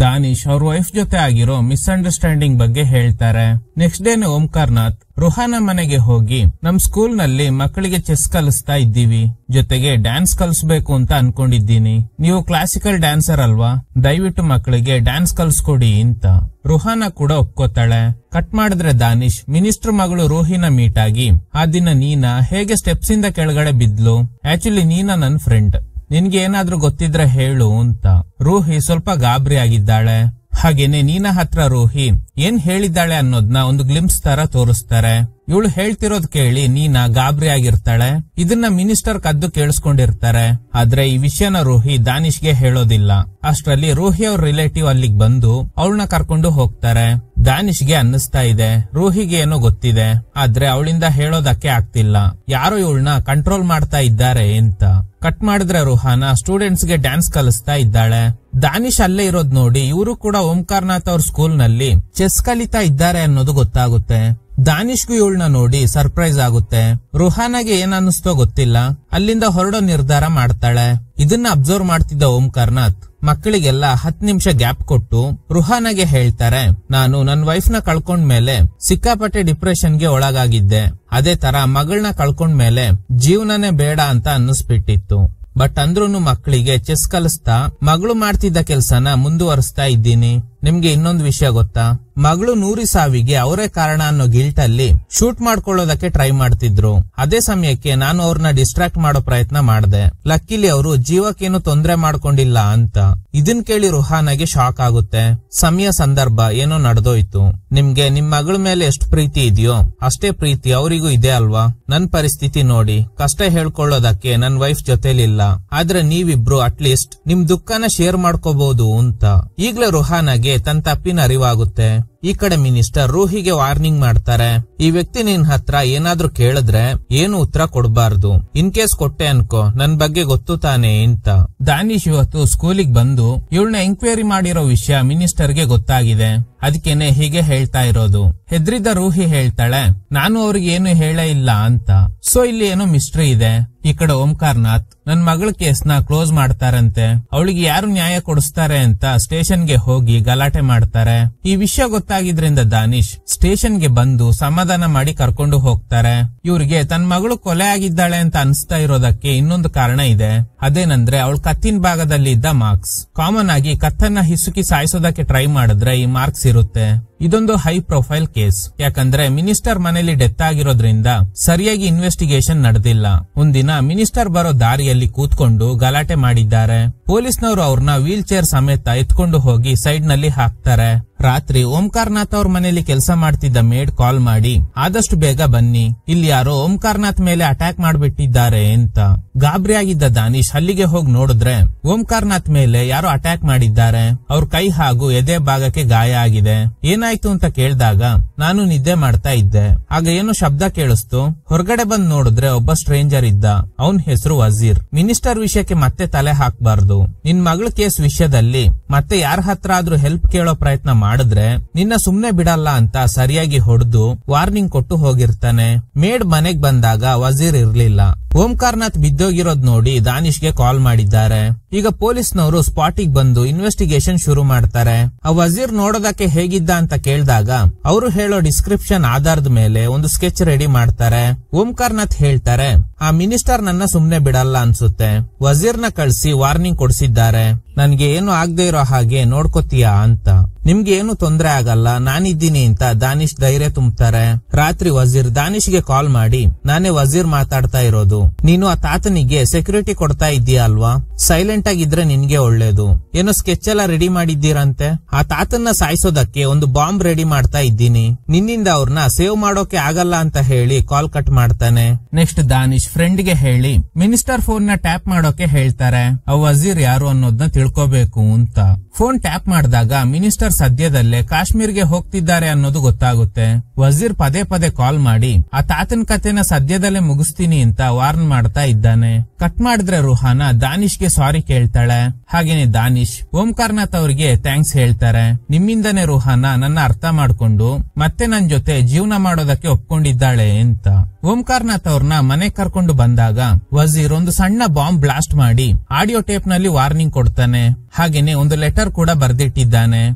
ದಾನಿಶ್ ಅವ್ರ ವೈಫ್ ಜೊತೆ ಆಗಿರೋ ಮಿಸ್ಅಂಡರ್ಸ್ಟ್ಯಾಂಡಿಂಗ್ ಬಗ್ಗೆ ಹೇಳ್ತಾರೆ. ನೆಕ್ಸ್ಟ್ ಡೇನೆ ಓಂಕಾರ್ನಾಥ್ ರುಹಾನ ಮನೆಗೆ ಹೋಗಿ ನಮ್ ಸ್ಕೂಲ್ ನಲ್ಲಿ ಮಕ್ಕಳಿಗೆ ಚೆಸ್ ಕಲಿಸ್ತಾ ಇದ್ದೀವಿ, ಜೊತೆಗೆ ಡ್ಯಾನ್ಸ್ ಕಲಿಸ್ಬೇಕು ಅಂತ ಅನ್ಕೊಂಡಿದ್ದೀನಿ. ನೀವು ಕ್ಲಾಸಿಕಲ್ ಡ್ಯಾನ್ಸರ್ ಅಲ್ವಾ, ದಯವಿಟ್ಟು ಮಕ್ಕಳಿಗೆ ಡ್ಯಾನ್ಸ್ ಕಲಿಸ್ಕೊಡಿ ಅಂತ. ರುಹಾನ ಕೂಡ ಒಪ್ಕೋತಾಳೆ. ಕಟ್ ಮಾಡಿದ್ರೆ ದಾನಿಶ್ ಮಿನಿಸ್ಟರ್ ಮಗಳು ರೂಹಿನ ಮೀಟ್ ಆಗಿ, ಆ ದಿನ ನೀನಾ ಹೇಗೆ ಸ್ಟೆಪ್ಸ್ ಇಂದ ಕೆಳಗಡೆ ಬಿದ್ಲು, ಆಕ್ಚುಲಿ ನೀನಾ ನನ್ ಫ್ರೆಂಡ್, ನಿನ್ಗೆ ಏನಾದ್ರೂ ಗೊತ್ತಿದ್ರೆ ಹೇಳು ಅಂತ. ರೂಹಿ ಸ್ವಲ್ಪ ಗಾಬರಿ ಆಗಿದ್ದಾಳೆ. ಹಾಗೇನೆ ನೀನಾ ಹತ್ರ ರೂಹಿ ಏನ್ ಹೇಳಿದ್ದಾಳೆ ಅನ್ನೋದ್ನ ಒಂದು ಗ್ಲಿಂಪ್ಸ್ ತರ ತೋರಿಸ್ತಾರೆ. ಇವಳು ಹೇಳ್ತಿರೋದ್ ಕೇಳಿ ನೀನಾ ಗಾಬರಿ ಆಗಿರ್ತಾಳೆ. ಇದನ್ನ ಮಿನಿಸ್ಟರ್ ಕದ್ದು ಕೇಳಿಸ್ಕೊಂಡಿರ್ತಾರೆ. ಆದ್ರೆ ಈ ವಿಷಯನ ರೂಹಿ ದಾನಿಶ್ಗೆ ಹೇಳೋದಿಲ್ಲ. ಅಷ್ಟರಲ್ಲಿ ರೂಹಿ ಅವ್ರ ರಿಲೇಟಿವ್ ಅಲ್ಲಿಗೆ ಬಂದು ಅವಳನ್ನ ಕರ್ಕೊಂಡು ಹೋಗ್ತಾರೆ. ದಾನಿಶ್ಗೆ ಅನ್ನಿಸ್ತಾ ಇದೆ ರೂಹಿಗೆ ಏನೋ ಗೊತ್ತಿದೆ, ಆದ್ರೆ ಅವಳಿಂದ ಹೇಳೋದಕ್ಕೆ ಆಗ್ತಿಲ್ಲ. ಯಾರೋ ಇವಳನ್ನ ಕಂಟ್ರೋಲ್ ಮಾಡ್ತಾ ಇದ್ದಾರೆ ಅಂತ. ಕಟ್ ಮಾಡಿದ್ರೆ ರುಹಾನ ಸ್ಟೂಡೆಂಟ್ಸ್ ಗೆ ಡ್ಯಾನ್ಸ್ ಕಲಿಸ್ತಾ ಇದ್ದಾಳೆ. ದಾನಿಶ್ ಅಲ್ಲೇ ಇರೋದ್ ನೋಡಿ ಇವರು ಕೂಡ ಓಂಕಾರ್ನಾಥ್ ಅವ್ರ ಸ್ಕೂಲ್ ನಲ್ಲಿ ಚೆಸ್ ಕಲಿತಾ ಇದ್ದಾರೆ ಅನ್ನೋದು ಗೊತ್ತಾಗುತ್ತೆ. ದಾನಿಶ್ಗೂ ಇವಳನ್ನ ನೋಡಿ ಸರ್ಪ್ರೈಸ್ ಆಗುತ್ತೆ. ರುಹಾನಾಗೆ ಏನ್ ಅನ್ನಿಸ್ತೋ ಗೊತ್ತಿಲ್ಲ, ಅಲ್ಲಿಂದ ಹೊರಡೋ ನಿರ್ಧಾರ ಮಾಡ್ತಾಳೆ. ಇದನ್ನ ಅಬ್ಸರ್ವ್ ಮಾಡ್ತಿದ್ದ ಓಂಕಾರ್ನಾಥ್ ಮಕ್ಕಳಿಗೆಲ್ಲ 10 ನಿಮಿಷ ಗ್ಯಾಪ್ ಕೊಟ್ಟು ರುಹಾನಾಗೆ ಹೇಳ್ತಾರೆ, ನಾನು ನನ್ನ ವೈಫ್ ನ ಕಳ್ಕೊಂಡ್ಮೇಲೆ ಸಿಕ್ಕಾಪಟ್ಟೆ ಡಿಪ್ರೆಷನ್ಗೆ ಒಳಗಾಗಿದ್ದೆ. ಅದೇ ತರ ಮಗಳನ್ನ ಕಳ್ಕೊಂಡ್ಮೇಲೆ ಜೀವನನೇ ಬೇಡ ಅಂತ ಅನ್ನಿಸ್ಬಿಟ್ಟಿತ್ತು. ಬಟ್ ಅಂದ್ರೂನು ಮಕ್ಕಳಿಗೆ ಚೆಸ್ ಕಲಿಸ್ತಾ ಮಗಳು ಮಾಡ್ತಿದ್ದ ಕೆಲ್ಸನ ಮುಂದುವರಿಸ್ತಾ ಇದ್ದೀನಿ. ನಿಮ್ಗೆ ಇನ್ನೊಂದು ವಿಷಯ ಗೊತ್ತಾ? ಮಗಳು ನೂರಿ ಸಾವಿಗೆ ಅವರೇ ಕಾರಣ ಅನ್ನೋ ಗಿಲ್ಟ್ ಅಲ್ಲಿ ಶೂಟ್ ಮಾಡ್ಕೊಳ್ಳೋದಕ್ಕೆ ಟ್ರೈ ಮಾಡ್ತಿದ್ರು. ಅದೇ ಸಮಯಕ್ಕೆ ನಾನು ಅವ್ರನ್ನ ಡಿಸ್ಟ್ರಾಕ್ಟ್ ಮಾಡೋ ಪ್ರಯತ್ನ ಮಾಡಿದೆ. ಲಕ್ಕಿಲಿ ಅವರು ಜೀವಕ್ಕೇನು ತೊಂದರೆ ಮಾಡ್ಕೊಂಡಿಲ್ಲ ಅಂತ. ಇದನ್ ಕೇಳಿ ರುಹಾನಾಗೆ ಶಾಕ್ ಆಗುತ್ತೆ. ಸಮಯ ಸಂದರ್ಭ ಏನೋ ನಡೆದೋಯ್ತು. ನಿಮ್ಗೆ ನಿಮ್ ಮಗಳ ಮೇಲೆ ಎಷ್ಟು ಪ್ರೀತಿ ಇದೆಯೋ ಅಷ್ಟೇ ಪ್ರೀತಿ ಅವರಿಗೂ ಇದೆ ಅಲ್ವಾ? ನನ್ ಪರಿಸ್ಥಿತಿ ನೋಡಿ, ಕಷ್ಟ ಹೇಳ್ಕೊಳ್ಳೋದಕ್ಕೆ ನನ್ ವೈಫ್ ಜೊತೆಲಿಲ್ಲ. ಆದ್ರೆ ನೀವಿಬ್ರು ಅಟ್ಲೀಸ್ಟ್ ನಿಮ್ ದುಃಖನ ಶೇರ್ ಮಾಡ್ಕೋಬಹುದು ಅಂತ. ಈಗ್ಲೇ ರುಹಾನಾಗೆ ತನ್ನ ತಪ್ಪಿನ ಅರಿವಾಗುತ್ತೆ. ಈ ಕಡೆ ಮಿನಿಸ್ಟರ್ ರೂಹಿಗೆ ವಾರ್ನಿಂಗ್ ಮಾಡ್ತಾರೆ. ಈ ವ್ಯಕ್ತಿ ನಿನ್ ಹತ್ರ ಏನಾದ್ರೂ ಕೇಳಿದ್ರೆ ಏನು ಉತ್ತರ ಕೊಡಬಾರ್ದು. ಇನ್ ಕೇಸ್ ಕೊಟ್ಟೆ ಅನ್ಕೋ, ನನ್ ಬಗ್ಗೆ ಗೊತ್ತು ತಾನೆ ಅಂತ. ದಾನಿಶ್ ಇವತ್ತು ಸ್ಕೂಲಿಗೆ ಬಂದು ಇವಳನ್ನ ಎಂಕ್ವೈರಿ ಮಾಡಿರೋ ವಿಷಯ ಮಿನಿಸ್ಟರ್ಗೆ ಗೊತ್ತಾಗಿದೆ. ಅದಕ್ಕೇನೆ ಹೀಗೆ ಹೇಳ್ತಾ ಇರೋದು. ಹೆದ್ರಿದ ರೂಹಿ ಹೇಳ್ತಾಳೆ, ನಾನು ಅವ್ರಿಗೆ ಏನು ಹೇಳೇ ಇಲ್ಲ ಅಂತ. ಸೊ ಇಲ್ಲಿ ಏನೋ ಮಿಸ್ಟ್ರಿ ಇದೆ. ಈ ಕಡೆ ಓಂಕಾರ್ನಾಥ್ ನನ್ ಮಗಳ ಕೇಸ್ನ ಕ್ಲೋಸ್ ಮಾಡ್ತಾರಂತೆ. ಅವಳಿಗೆ ಯಾರು ನ್ಯಾಯ ಕೊಡಿಸ್ತಾರೆ ಅಂತ ಸ್ಟೇಷನ್ಗೆ ಹೋಗಿ ಗಲಾಟೆ ಮಾಡ್ತಾರೆ. ಈ ವಿಷಯ ಗೊತ್ತಾಗಿದ್ರಿಂದ ದಾನಿಶ್ ಸ್ಟೇಷನ್ಗೆ ಬಂದು ಸಮಾಧಾನ ಮಾಡಿ ಕರ್ಕೊಂಡು ಹೋಗ್ತಾರೆ. ಇವ್ರಿಗೆ ತನ್ನ ಮಗಳು ಕೊಲೆ ಆಗಿದ್ದಾಳೆ ಅಂತ ಅನ್ಸ್ತಾ ಇರೋದಕ್ಕೆ ಇನ್ನೊಂದು ಕಾರಣ ಇದೆ. ಅದೇನಂದ್ರೆ ಅವಳ ಕತ್ತಿನ ಭಾಗದಲ್ಲಿ ಇದ್ದ ಮಾರ್ಕ್ಸ್. ಕಾಮನ್ ಆಗಿ ಕತ್ತನ್ನ ಹಿಸುಕಿ ಸಾಯಿಸೋದಕ್ಕೆ ಟ್ರೈ ಮಾಡಿದ್ರೆ ಈ ಮಾರ್ಕ್ಸ್ ಇರುತ್ತೆ. ಇದೊಂದು ಹೈ ಪ್ರೊಫೈಲ್ ಕೇಸ್. ಯಾಕಂದ್ರೆ ಮಿನಿಸ್ಟರ್ ಮನೇಲಿ ಡೆತ್ ಆಗಿರೋದ್ರಿಂದ ಸರಿಯಾಗಿ ಇನ್ವೆಸ್ಟಿಗೇಷನ್ ನಡೆದಿಲ್ಲ. ಒಂದಿನ ಮಿನಿಸ್ಟರ್ ಬರೋ ದಾರಿಯಲ್ಲಿ ಕೂತ್ಕೊಂಡು ಗಲಾಟೆ ಮಾಡಿದ್ದಾರೆ. ಪೊಲೀಸ್ನವರು ಅವ್ರನ್ನ ವೀಲ್ ಚೇರ್ ಸಮೇತ ಎತ್ಕೊಂಡು ಹೋಗಿ ಸೈಡ್ ನಲ್ಲಿ ಹಾಕ್ತಾರೆ. ರಾತ್ರಿ ಓಂಕಾರ್ನಾಥ್ ಅವ್ರ ಮನೇಲಿ ಕೆಲಸ ಮಾಡ್ತಿದ್ದ ಮೇಡ್ ಕಾಲ್ ಮಾಡಿ ಆದಷ್ಟು ಬೇಗ ಬನ್ನಿ, ಇಲ್ಲಿ ಯಾರೋ ಓಂಕಾರ್ನಾಥ್ ಮೇಲೆ ಅಟ್ಯಾಕ್ ಮಾಡ್ಬಿಟ್ಟಿದ್ದಾರೆ ಅಂತ. ಗಾಬರಿಯಾಗಿದ್ದ ದಾನಿಶ್ ಅಲ್ಲಿಗೆ ಹೋಗಿ ನೋಡಿದ್ರೆ ಓಂಕಾರ್ನಾಥ್ ಮೇಲೆ ಯಾರೋ ಅಟ್ಯಾಕ್ ಮಾಡಿದ್ದಾರೆ. ಅವ್ರ ಕೈ ಹಾಗೂ ಎದೆ ಭಾಗಕ್ಕೆ ಗಾಯ ಆಗಿದೆ. ಏನಾಯ್ತು ಅಂತ ಕೇಳಿದಾಗ ನಾನು ನಿದ್ದೆ ಮಾಡ್ತಾ ಇದ್ದೆ, ಆಗ ಏನೋ ಶಬ್ದ ಕೇಳಿಸ್ತು. ಹೊರಗಡೆ ಬಂದ್ ನೋಡಿದ್ರೆ ಒಬ್ಬ ಸ್ಟ್ರೇಂಜರ್ ಇದ್ದ. ಅವನ್ ಹೆಸರು ವಜೀರ್. ಮಿನಿಸ್ಟರ್ ವಿಷಯಕ್ಕೆ ಮತ್ತೆ ತಲೆ ಹಾಕ್ಬಾರ್ದು. ನಿನ್ ಮಗಳ ಕೇಸ್ ವಿಷಯದಲ್ಲಿ ಮತ್ತೆ ಯಾರ ಹತ್ರ ಆದ್ರೂ ಹೆಲ್ಪ್ ಕೇಳೋ ಪ್ರಯತ್ನ ಮಾಡಿದ್ರೆ ನಿನ್ನ ಸುಮ್ನೆ ಬಿಡಲ್ಲ ಅಂತ ಸರಿಯಾಗಿ ಹೊಡೆದು ವಾರ್ನಿಂಗ್ ಕೊಟ್ಟು ಹೋಗಿರ್ತಾನೆ. ಮೇಡ್ ಮನೆಗ್ ಬಂದಾಗ ವಜೀರ್ ಇರ್ಲಿಲ್ಲ. ಓಂಕಾರ್ನಾಥ್ ಬಿದ್ದೋಗಿರೋದ್ ನೋಡಿ ದಾನಿಶ್ಗೆ ಕಾಲ್ ಮಾಡಿದ್ದಾರೆ. ಈಗ ಪೊಲೀಸ್ನವರು ಸ್ಪಾಟಿಗೆ ಬಂದು ಇನ್ವೆಸ್ಟಿಗೇಷನ್ ಶುರು ಮಾಡ್ತಾರೆ. ಆ ವಜೀರ್ ನೋಡೋದಕ್ಕೆ ಹೇಗಿದ್ದ ಅಂತ ಕೇಳಿದಾಗ ಅವರು ಹೇಳೋ ಡಿಸ್ಕ್ರಿಪ್ಷನ್ ಆಧಾರದ ಮೇಲೆ ಒಂದು ಸ್ಕೆಚ್ ರೆಡಿ ಮಾಡ್ತಾರೆ. ಓಂಕಾರ್ನಾಥ್ ಹೇಳ್ತಾರೆ, ಆ ಮಿನಿಸ್ಟರ್ ನನ್ನ ಸುಮ್ನೆ ಬಿಡಲ್ಲ ಅನ್ಸುತ್ತೆ. ವಜೀರ್ನ ಕಳ್ಸಿ ವಾರ್ನಿಂಗ್ ಕೊಡಿಸಿದ್ದಾರೆ. ನನ್ಗೆ ಏನು ಆಗದೆ ಇರೋ ಹಾಗೆ ನೋಡ್ಕೋತೀಯಾ ಅಂತ. ನಿಮ್ಗೆ ಏನು ತೊಂದ್ರೆ ಆಗಲ್ಲ, ನಾನಿದ್ದೀನಿ ಅಂತ ದಾನಿಶ್ ಧೈರ್ಯ ತುಂಬ್ತಾರೆ. ರಾತ್ರಿ ವಜೀರ್ ದಾನಿಶ್ಗೆ ಕಾಲ್ ಮಾಡಿ, ನಾನೇ ವಜೀರ್ ಮಾತಾಡ್ತಾ ಇರೋದು. ನೀನು ಆ ತಾತನಿಗೆ ಸೆಕ್ಯೂರಿಟಿ ಕೊಡ್ತಾ ಇದ್ದೀಯ ಅಲ್ವಾ? ಸೈಲೆಂಟ್ ಆಗಿದ್ರೆ ನಿನ್ಗೆ ಒಳ್ಳೇದು. ಏನೋ ಸ್ಕೆಚ್ ಎಲ್ಲ ರೆಡಿ ಮಾಡಿದ್ದೀರಂತೆ. ಆ ತಾತನ್ನ ಸಾಯಿಸೋದಕ್ಕೆ ಒಂದು ಬಾಂಬ್ ರೆಡಿ ಮಾಡ್ತಾ ಇದ್ದೀನಿ. ನಿನ್ನಿಂದ ಅವ್ರನ್ನ ಸೇವ್ ಮಾಡೋಕೆ ಆಗಲ್ಲ ಅಂತ ಹೇಳಿ ಕಾಲ್ ಕಟ್ ಮಾಡ್ತಾನೆ. ನೆಕ್ಸ್ಟ್ ದಾನಿಶ್ ಫ್ರೆಂಡ್ ಗೆ ಹೇಳಿ ಮಿನಿಸ್ಟರ್ ಫೋನ್ ನ ಟ್ಯಾಪ್ ಮಾಡೋಕೆ ಹೇಳ್ತಾರೆ. ಆ ವಜೀರ್ ಯಾರು ಅನ್ನೋದನ್ನ ತಿಳ್ಕೋಬೇಕು ಅಂತ. ಫೋನ್ ಟ್ಯಾಪ್ ಮಾಡಿದಾಗ ಮಿನಿಸ್ಟರ್ ಸದ್ಯದಲ್ಲೇ ಕಾಶ್ಮೀರ್ಗೆ ಹೋಗ್ತಿದ್ದಾರೆ ಅನ್ನೋದು ಗೊತ್ತಾಗುತ್ತೆ. ವಜೀರ್ ಪದೇ ಪದೇ ಕಾಲ್ ಮಾಡಿ ಆ ತಾತನ ಕತೆನ ಸದ್ಯದಲ್ಲೇ ಮುಗಿಸ್ತೀನಿ ಅಂತ ವಾರ್ನ್ ಮಾಡ್ತಾ ಇದ್ದಾನೆ. ಕಟ್ ಮಾಡಿದ್ರೆ ರುಹಾನ ದಾನಿಶ್ಗೆ ಸಾರಿ ಕೇಳ್ತಾಳೆ. ಹಾಗೇನೆ ದಾನಿಶ್ ಓಂಕಾರ್ನಾಥ್ ಅವರಿಗೆ ಥ್ಯಾಂಕ್ಸ್ ಹೇಳ್ತಾರೆ. ನಿಮ್ಮಿಂದನೇ ರುಹಾನ ನನ್ನ ಅರ್ಥ ಮಾಡ್ಕೊಂಡು ಮತ್ತೆ ನನ್ ಜೊತೆ ಜೀವನ ಮಾಡೋದಕ್ಕೆ ಒಪ್ಕೊಂಡಿದ್ದಾಳೆ ಅಂತ. ಓಂಕಾರ್ನಾಥ್ ಅವ್ರನ್ನ ಮನೆ ಕರ್ಕೊಂಡು ಬಂದಾಗ ವಜೀರ್ ಒಂದು ಸಣ್ಣ ಬಾಂಬ್ ಬ್ಲಾಸ್ಟ್ ಮಾಡಿ ಆಡಿಯೋ ಟೇಪ್ ನಲ್ಲಿ ವಾರ್ನಿಂಗ್ ಕೊಡ್ತಾನೆ. ಹಾಗೇನೆ ಒಂದು ಲೆಟರ್ ಕೂಡ ಬರ್ದಿಟ್ಟಿದ್ದಾನೆ.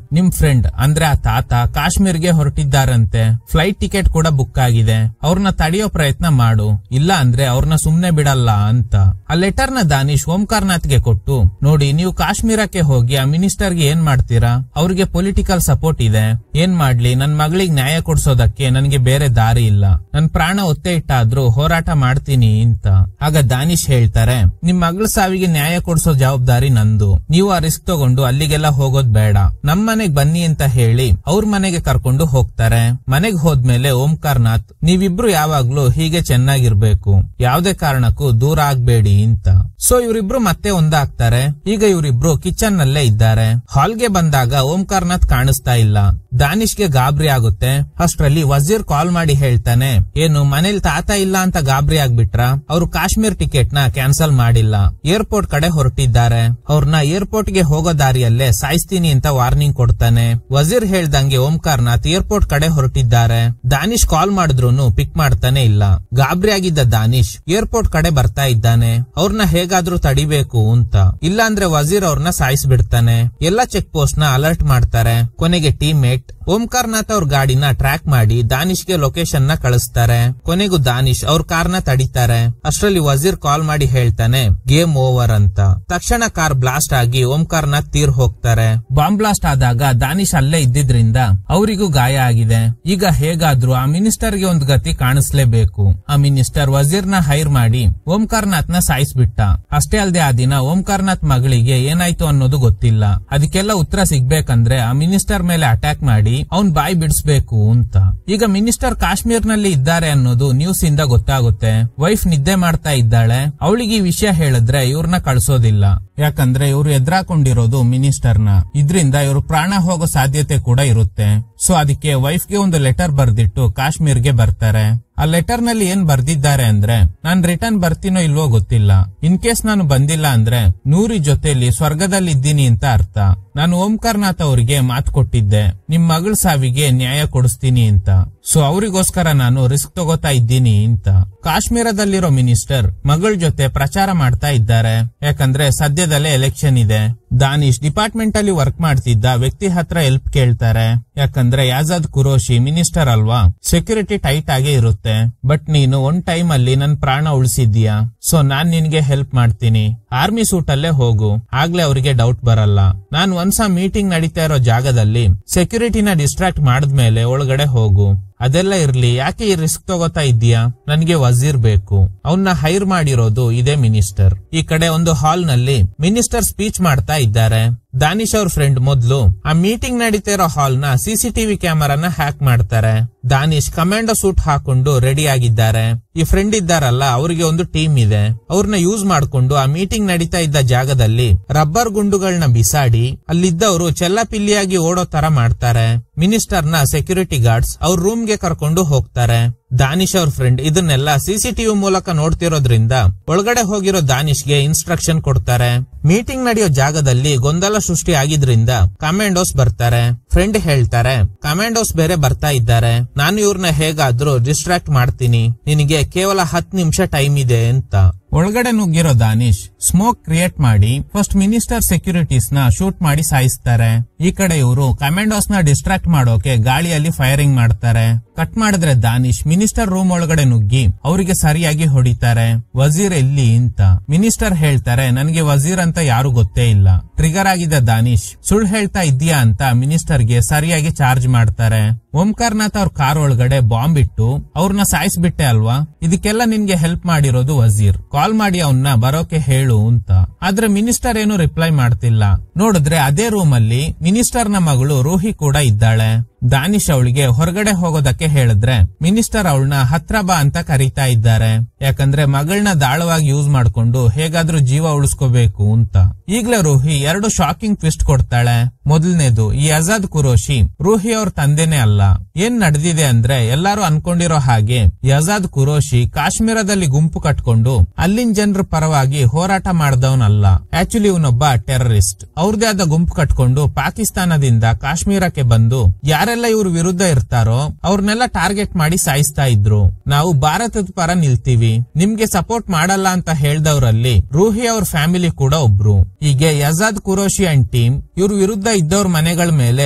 ನಿಮ್ ಫ್ರೆಂಡ್ ಅಂದ್ರೆ ಆ ತಾತ ಕಾಶ್ಮೀರ್ಗೆ ಹೊರಟಿದ್ದಾರಂತೆ. ಫ್ಲೈಟ್ ಟಿಕೆಟ್ ಕೂಡ ಬುಕ್ ಆಗಿದೆ. ಅವ್ರನ್ನ ತಡೆಯೋ ಪ್ರಯತ್ನ ಮಾಡು, ಇಲ್ಲ ಅಂದ್ರೆ ಅವ್ರನ್ನ ಸುಮ್ನೆ ಬಿಡಲ್ಲ ಅಂತ. ಆ ಲೆಟರ್ ನ ದಾನಿಶ್ ಓಂಕಾರ್ನಾಥ್ಗೆ ಕೊಟ್ಟು, ನೋಡಿ ನೀವು ಕಾಶ್ಮೀರಕ್ಕೆ ಹೋಗಿ ಆ ಮಿನಿಸ್ಟರ್ಗೆ ಏನ್ ಮಾಡ್ತೀರಾ? ಅವ್ರಿಗೆ ಪೊಲಿಟಿಕಲ್ ಸಪೋರ್ಟ್ ಇದೆ. ಏನ್ ಮಾಡ್ಲಿ, ನನ್ ಮಗಳಿಗೆ ನ್ಯಾಯ ಕೊಡ್ಸೋದಕ್ಕೆ ನನ್ಗೆ ಬೇರೆ ದಾರಿ ಇಲ್ಲ. ನನ್ ಪ್ರಾಣ ಒತ್ತೆ ಇಟ್ಟಾದ್ರೂ ಹೋರಾಟ ಮಾಡ್ತೀನಿ ಅಂತ. ಆಗ ದಾನಿಶ್ ಹೇಳ್ತಾರೆ, ನಿಮ್ ಮಗಳ ಸಾವಿಗೆ ನ್ಯಾಯ ಕೊಡ್ಸೋ ಜವಾಬ್ದಾರಿ ನಂದು. ನೀವು ಆ ರಿಸ್ಕ್ ತಗೊಂಡು ಅಲ್ಲಿಗೆಲ್ಲ ಹೋಗೋದ್ ಬೇಡ, ನಮ್ ಮನೆಗ್ ಬನ್ನಿ ಅಂತ ಹೇಳಿ ಅವ್ರ ಮನೆಗೆ ಕರ್ಕೊಂಡು ಹೋಗ್ತಾರೆ. ಮನೆಗ್ ಹೋದ್ಮೇಲೆ ಓಂಕಾರ್ನಾಥ್, ನೀವಿಬ್ರು ಯಾವಾಗ್ಲೂ ಹೀಗೆ ಚೆನ್ನಾಗಿರ್ಬೇಕು, ಯಾವ್ದೇ ಕಾರಣಕ್ಕೂ ದೂರ ಆಗ್ಬೇಡಿ ಅಂತ. ಸೊ ಇವರಿಬ್ರು ಮತ್ತೆ ಒಂದಾಗ್ತಾರೆ. ಈಗ ಇವರಿಬ್ರು ಕಿಚನ್ ನಲ್ಲೇ ಇದ್ದಾರೆ. ಹಾಲ್ಗೆ ಬಂದಾಗ ಓಂಕಾರ್ನಾಥ್ ಕಾಣಿಸ್ತಾ ಇಲ್ಲ. ದಾನಿಶ್ಗೆ ಗಾಬರಿ ಆಗುತ್ತೆ. ಅಷ್ಟ್ರಲ್ಲಿ ವಜೀರ್ ಕಾಲ್ ಮಾಡಿ ಹೇಳ್ತಾನೆ, ಏನು ಮನೇಲಿ ತಾತ ಇಲ್ಲ ಅಂತ ಗಾಬರಿ ಆಗ್ಬಿಟ್ರ? ಅವರು ಕಾಶ್ಮೀರ್ ಟಿಕೆಟ್ ನ ಕ್ಯಾನ್ಸಲ್ ಮಾಡಿಲ್ಲ, ಏರ್ಪೋರ್ಟ್ ಕಡೆ ಹೊರಟಿದ್ದಾರೆ. ಅವ್ರನ್ನ ಏರ್ಪೋರ್ಟ್ ಗೆ ಹೋಗೋ ದಾರಿಯಲ್ಲೇ ಸಾಯಿಸ್ತೀನಿ ಅಂತ ವಾರ್ನಿಂಗ್ ಕೊಡ್ತಾನೆ. ವಜೀರ್ ಹೇಳ್ದಂಗೆ ಓಂಕಾರ್ನಾಥ್ ಏರ್ಪೋರ್ಟ್ ಕಡೆ ಹೊರಟಿದ್ದಾರೆ. ದಾನಿಶ್ ಕಾಲ್ ಮಾಡಿದ್ರೂನು ಪಿಕ್ ಮಾಡ್ತಾನೆ ಇಲ್ಲ. ಗಾಬರಿ ಆಗಿದ್ದ ದಾನಿಶ್ ಏರ್ಪೋರ್ಟ್ ಕಡೆ ಬರ್ತಾ ಇದ್ದಾನೆ. ಅವ್ರನ್ನ ಹೇಗಾದ್ರೂ ತಡಿಬೇಕು ಅಂತ, ಇಲ್ಲಾಂದ್ರೆ ವಜೀರ್ ಅವ್ರನ್ನ ಸಾಯಿಸ್ಬಿಡ್ತಾನೆ. ಎಲ್ಲಾ ಚೆಕ್ ಪೋಸ್ಟ್ ನ ಅಲರ್ಟ್ ಮಾಡ್ತಾರೆ. ಕೊನೆಗೆ ಟೀಮ್ ಮೇಟ್ ಓಂಕಾರ್ ನಾಥ್ ಅವ್ರ ಗಾಡಿನ ಟ್ರ್ಯಾಕ್ ಮಾಡಿ ದಾನಿಶ್ಗೆ ಲೊಕೇಶನ್ ನ ಕಳಿಸ್ತಾರೆ. ಕೊನೆಗೂ ದಾನಿಶ್ ಅವ್ರ ಕಾರ್ನ ತಡಿತಾರೆ. ಅಷ್ಟರಲ್ಲಿ ವಜೀರ್ ಕಾಲ್ ಮಾಡಿ ಹೇಳ್ತಾನೆ ಗೇಮ್ ಓವರ್ ಅಂತ. ತಕ್ಷಣ ಕಾರ್ ಬ್ಲಾಸ್ಟ್ ಆಗಿ ಓಂಕಾರ್ ನಾಥ್ ತೀರ್ ಹೋಗ್ತಾರೆ. ಬಾಂಬ್ ಬ್ಲಾಸ್ಟ್ ಆದಾಗ ದಾನಿಶ್ ಅಲ್ಲೇ ಇದ್ದಿದ್ರಿಂದ ಅವರಿಗೂ ಗಾಯ ಆಗಿದೆ. ಈಗ ಹೇಗಾದ್ರೂ ಆ ಮಿನಿಸ್ಟರ್ ಗೆ ಒಂದು ಗತಿ ಕಾಣಿಸ್ಲೇಬೇಕು. ಆ ಮಿನಿಸ್ಟರ್ ವಜೀರ್ ನ ಹೈರ್ ಮಾಡಿ ಓಂಕಾರ್ ನಾಥ್ ನ ಸಾಯಿಸ್ಬಿಟ್ಟ. ಅಷ್ಟೇ ಅಲ್ಲದೆ ಆ ದಿನ ಓಂಕಾರ್ ನಾಥ್ ಮಗಳಿಗೆ ಏನಾಯ್ತು ಅನ್ನೋದು ಗೊತ್ತಿಲ್ಲ. ಅದಕ್ಕೆಲ್ಲ ಉತ್ತರ ಸಿಗ್ಬೇಕಂದ್ರೆ ಆ ಮಿನಿಸ್ಟರ್ ಮೇಲೆ ಅಟ್ಯಾಕ್ ಮಾಡಿ ಅವ್ನ್ ಬಾಯಿ ಬಿಡಿಸ್ಬೇಕು ಅಂತ. ಈಗ ಮಿನಿಸ್ಟರ್ ಕಾಶ್ಮೀರ್ ನಲ್ಲಿ ಇದ್ದಾರೆ ಅನ್ನೋದು ನ್ಯೂಸ್ ಇಂದ ಗೊತ್ತಾಗುತ್ತೆ. ವೈಫ್ ನಿದ್ದೆ ಮಾಡ್ತಾ ಇದ್ದಾಳೆ. ಅವಳಿಗೆ ಈ ವಿಷಯ ಹೇಳಿದ್ರೆ ಇವ್ರನ್ನ ಕಳ್ಸೋದಿಲ್ಲ. ಯಾಕಂದ್ರೆ ಇವ್ರು ಎದುರಾಕೊಂಡಿರೋದು ಮಿನಿಸ್ಟರ್ನ. ಇದ್ರಿಂದ ಇವ್ರು ಪ್ರಾಣ ಹೋಗೋ ಸಾಧ್ಯತೆ ಕೂಡ ಇರುತ್ತೆ. ಸೊ ಅದಕ್ಕೆ ವೈಫ್ಗೆ ಒಂದು ಲೆಟರ್ ಬರ್ದಿಟ್ಟು ಕಾಶ್ಮೀರ್ಗೆ ಬರ್ತಾರೆ. ಆ ಲೆಟರ್ ನಲ್ಲಿ ಏನ್ ಬರ್ದಿದ್ದಾರೆ ಅಂದ್ರೆ, ನಾನ್ ರಿಟರ್ನ್ ಬರ್ತೀನೋ ಇಲ್ವೋ ಗೊತ್ತಿಲ್ಲ. ಇನ್ ಕೇಸ್ ನಾನು ಬಂದಿಲ್ಲ ಅಂದ್ರೆ ನೂರಿ ಜೊತೆಲಿ ಸ್ವರ್ಗದಲ್ಲಿ ಇದ್ದೀನಿ ಅಂತ ಅರ್ಥ. ನಾನು ಓಂಕಾರ್ ನಾಥ್ ಅವರಿಗೆ ಮಾತು ಕೊಟ್ಟಿದ್ದೆ, ನಿಮ್ ಮಗಳ ಸಾವಿಗೆ ನ್ಯಾಯ ಕೊಡಿಸ್ತೀನಿ ಅಂತ. ಸೊ ಅವರಿಗೋಸ್ಕರ ನಾನು ರಿಸ್ಕ್ ತಗೋತಾ ಇದ್ದೀನಿ ಅಂತ. ಕಾಶ್ಮೀರದಲ್ಲಿರೋ ಮಿನಿಸ್ಟರ್ ಮಗಳ ಜೊತೆ ಪ್ರಚಾರ ಮಾಡ್ತಾ ಇದ್ದಾರೆ. ಯಾಕಂದ್ರೆ ಸದ್ಯದಲ್ಲೇ ಎಲೆಕ್ಷನ್ ಇದೆ. ದಾನಿಶ್ ಡಿಪಾರ್ಟ್ಮೆಂಟ್ ಅಲ್ಲಿ ವರ್ಕ್ ಮಾಡ್ತಿದ್ದ ವ್ಯಕ್ತಿ ಹತ್ರ ಹೆಲ್ಪ್ ಕೇಳ್ತಾರೆ. ಯಾಕಂದ್ರೆ ಯಾಜಾದ್ ಕುರೋಶಿ ಮಿನಿಸ್ಟರ್ ಅಲ್ವಾ, ಸೆಕ್ಯೂರಿಟಿ ಟೈಟ್ ಆಗೇ ಇರುತ್ತೆ. ಬಟ್ ನೀನು ಒಂದ್ ಟೈಮ್ ಅಲ್ಲಿ ನನ್ ಪ್ರಾಣ ಉಳಿಸಿದ್ಯಾ, ಸೊ ನಾನ್ ನಿನ್ಗೆ ಹೆಲ್ಪ್ ಮಾಡ್ತೀನಿ. ಆರ್ಮಿ ಸೂಟ್ ಅಲ್ಲೇ ಹೋಗು, ಆಗ್ಲೇ ಅವರಿಗೆ ಡೌಟ್ ಬರಲ್ಲ. ನಾನ್ ಒಂದ್ಸ ಮೀಟಿಂಗ್ ನಡೀತಾ ಇರೋ ಜಾಗದಲ್ಲಿ ಸೆಕ್ಯೂರಿಟಿನ ಡಿಸ್ಟ್ರಾಕ್ಟ್ ಮಾಡಿದ್ಮೇಲೆ ಒಳಗಡೆ ಹೋಗು. ಅದೆಲ್ಲ ಇರ್ಲಿ, ಯಾಕೆ ಈ ರಿಸ್ಕ್ ತಗೋತಾ ಇದ್ದೀಯಾ? ನನ್ಗೆ ವಜೀರ್ ಬೇಕು. ಅವನ್ನ ಹೈರ್ ಮಾಡಿರೋದು ಇದೇ ಮಿನಿಸ್ಟರ್. ಈ ಕಡೆ ಒಂದು ಹಾಲ್ ನಲ್ಲಿ ಮಿನಿಸ್ಟರ್ ಸ್ಪೀಚ್ ಮಾಡ್ತಾ ಇದ್ದಾರೆ. ದಾನಿಶ್ ಅವ್ರ ಫ್ರೆಂಡ್ ಮೊದ್ಲು ಆ ಮೀಟಿಂಗ್ ನಡೀತಾ ಇರೋ ಹಾಲ್ ನ ಸಿಸಿಟಿವಿ ಕ್ಯಾಮರಾನ ಹ್ಯಾಕ್ ಮಾಡ್ತಾರೆ. ದಾನಿಶ್ ಕಮಾಂಡೋ ಸೂಟ್ ಹಾಕೊಂಡು ರೆಡಿ ಆಗಿದ್ದಾರೆ. ಈ ಫ್ರೆಂಡ್ ಇದ್ದಾರಲ್ಲ, ಅವರಿಗೆ ಒಂದು ಟೀಮ್ ಇದೆ. ಅವ್ರನ್ನ ಯೂಸ್ ಮಾಡ್ಕೊಂಡು ಆ ಮೀಟಿಂಗ್ ನಡೀತಾ ಇದ್ದ ಜಾಗದಲ್ಲಿ ರಬ್ಬರ್ ಗುಂಡುಗಳನ್ನ ಬಿಸಾಡಿ ಅಲ್ಲಿದ್ದವರು ಚೆಲ್ಲಪಿಲ್ಲಿಯಾಗಿ ಓಡೋ ತರ ಮಾಡ್ತಾರೆ. ಮಿನಿಸ್ಟರ್ ನ ಸೆಕ್ಯೂರಿಟಿ ಗಾರ್ಡ್ಸ್ ಅವ್ರ ರೂಮ್ ಗೆ ಕರ್ಕೊಂಡು ಹೋಗ್ತಾರೆ. ದಾನಿಶ್ ಅವ್ರ ಫ್ರೆಂಡ್ ಇದನ್ನೆಲ್ಲ ಸಿಸಿಟಿವಿ ಮೂಲಕ ನೋಡ್ತಿರೋದ್ರಿಂದ ಒಳಗಡೆ ಹೋಗಿರೋ ದಾನಿಶ್ಗೆ ಇನ್ಸ್ಟ್ರಕ್ಷನ್ ಕೊಡ್ತಾರೆ. ಮೀಟಿಂಗ್ ನಡೆಯೋ ಜಾಗದಲ್ಲಿ ಗೊಂದಲ ಸೃಷ್ಟಿ ಆಗಿದ್ರಿಂದ ಕಮಾಂಡೋಸ್ ಬರ್ತಾರೆ. ಫ್ರೆಂಡ್ ಹೇಳ್ತಾರೆ, ಕಮಾಂಡೋಸ್ ಬೇರೆ ಬರ್ತಾ ಇದ್ದಾರೆ, ನಾನು ಇವ್ರನ್ನ ಹೇಗಾದ್ರೂ ಡಿಸ್ಟ್ರಾಕ್ಟ್ ಮಾಡ್ತೀನಿ, ನಿನಗೆ ಕೇವಲ 10 ನಿಮಿಷ ಟೈಮ್ ಇದೆ ಅಂತ. ಒಳಗಡೆ ನುಗ್ಗಿರೋ ದಾನಿಶ್ ಸ್ಮೋಕ್ ಕ್ರಿಯೇಟ್ ಮಾಡಿ ಫಸ್ಟ್ ಮಿನಿಸ್ಟರ್ ಸೆಕ್ಯೂರಿಟೀಸ್ ನ ಶೂಟ್ ಮಾಡಿ ಸಾಯಿಸ್ತಾರೆ. ಈ ಕಡೆ ಇವರು ಕಮಾಂಡೋಸ್ ನ ಡಿಸ್ಟ್ರಾಕ್ಟ್ ಮಾಡೋಕೆ ಗಾಳಿಯಲ್ಲಿ ಫೈರಿಂಗ್ ಮಾಡ್ತಾರೆ. ಕಟ್ ಮಾಡಿದ್ರೆ ದಾನಿಶ್ ಮಿನಿಸ್ಟರ್ ರೂಮ್ ಒಳಗಡೆ ನುಗ್ಗಿ ಅವರಿಗೆ ಸರಿಯಾಗಿ ಹೊಡಿತಾರೆ. ವಜೀರ್ ಎಲ್ಲಿ ಅಂತ. ಮಿನಿಸ್ಟರ್ ಹೇಳ್ತಾರೆ, ನನಗೆ ವಜೀರ್ ಅಂತ ಯಾರು ಗೊತ್ತೇ ಇಲ್ಲ. ಟ್ರಿಗರ್ ಆಗಿದ್ದ ದಾನಿಶ್ ಸುಳ್ಳು ಹೇಳ್ತಾ ಇದ್ದೀಯಾ ಅಂತ ಮಿನಿಸ್ಟರ್ ಗೆ ಸರಿಯಾಗಿ ಚಾರ್ಜ್ ಮಾಡ್ತಾರೆ. ಓಂಕಾರ್ ನಾಥ್ ಅವ್ರ ಕಾರ್ ಒಳಗಡೆ ಬಾಂಬ್ ಇಟ್ಟು ಅವ್ರನ್ನ ಸಾಯಿಸ್ಬಿಟ್ಟೆ ಅಲ್ವಾ, ಇದಕ್ಕೆಲ್ಲ ನಿನ್ಗೆ ಹೆಲ್ಪ್ ಮಾಡಿರೋದು ವಜೀರ್. ಕಾಲ್ ಮಾಡಿ ಅವನ್ನ ಬರೋಕೆ ಹೇಳು ಅಂತ. ಆದ್ರೆ ಮಿನಿಸ್ಟರ್ ಏನು ರಿಪ್ಲೈ ಮಾಡ್ತಿಲ್ಲ. ನೋಡಿದ್ರೆ ಅದೇ ರೂಮ್ ಅಲ್ಲಿ ಮಿನಿಸ್ಟರ್ ನ ಮಗಳು ರೂಹಿ ಕೂಡ ಇದ್ದಾಳೆ. ದಾನಿಶ್ ಅವಳಿಗೆ ಹೊರಗಡೆ ಹೋಗೋದಕ್ಕೆ ಹೇಳಿದ್ರೆ ಮಿನಿಸ್ಟರ್ ಅವಳನ್ನ ಹತ್ರ ಬಾ ಅಂತ ಕರೀತಾ ಇದ್ದಾರೆ. ಯಾಕಂದ್ರೆ ಮಗಳನ್ನ ದಾಳವಾಗಿ ಯೂಸ್ ಮಾಡ್ಕೊಂಡು ಹೇಗಾದ್ರೂ ಜೀವ ಉಳಿಸ್ಕೋಬೇಕು ಅಂತ. ಈಗ್ಲೇ ರೂಹಿ 2 ಶಾಕಿಂಗ್ ಟ್ವಿಸ್ಟ್ ಕೊಡ್ತಾಳೆ. ಮೊದಲನೇದು, ಈ ಆಜಾದ್ ಕುರೋಶಿ ರೂಹಿ ಅವ್ರ ತಂದೆನೇ ಅಲ್ಲ. ಏನ್ ನಡೆದಿದೆ ಅಂದ್ರೆ, ಎಲ್ಲಾರು ಅನ್ಕೊಂಡಿರೋ ಹಾಗೆ ಆಜಾದ್ ಕುರೋಶಿ ಕಾಶ್ಮೀರದಲ್ಲಿ ಗುಂಪು ಕಟ್ಕೊಂಡು ಅಲ್ಲಿನ ಜನರ ಪರವಾಗಿ ಹೋರಾಟ ಮಾಡ್ದವನಲ್ಲ. ಆಕ್ಚುಲಿ ಇವನೊಬ್ಬ ಟೆರರಿಸ್ಟ್. ಅವ್ರದೇ ಆದ ಗುಂಪು ಕಟ್ಕೊಂಡು ಪಾಕಿಸ್ತಾನದಿಂದ ಕಾಶ್ಮೀರಕ್ಕೆ ಬಂದು ಯಾರೆಲ್ಲ ಇವ್ರ ವಿರುದ್ಧ ಇರ್ತಾರೋ ಅವ್ರನ್ನೆಲ್ಲ ಟಾರ್ಗೆಟ್ ಮಾಡಿ ಸಾಯಿಸ್ತಾ ಇದ್ರು. ನಾವು ಭಾರತದ ಪರ ನಿಲ್ತೀವಿ, ನಿಮ್ಗೆ ಸಪೋರ್ಟ್ ಮಾಡಲ್ಲ ಅಂತ ಹೇಳ್ದವ್ರಲ್ಲಿ ರೂಹಿ ಅವ್ರ ಫ್ಯಾಮಿಲಿ ಕೂಡ ಒಬ್ರು. ಹೀಗೆ ಆಜಾದ್ ಕುರೋಶಿ ಅಂಡ್ ಟೀಮ್ ಇವ್ರ ವಿರುದ್ಧ ಇದ್ದವ್ರ ಮನೆಗಳ ಮೇಲೆ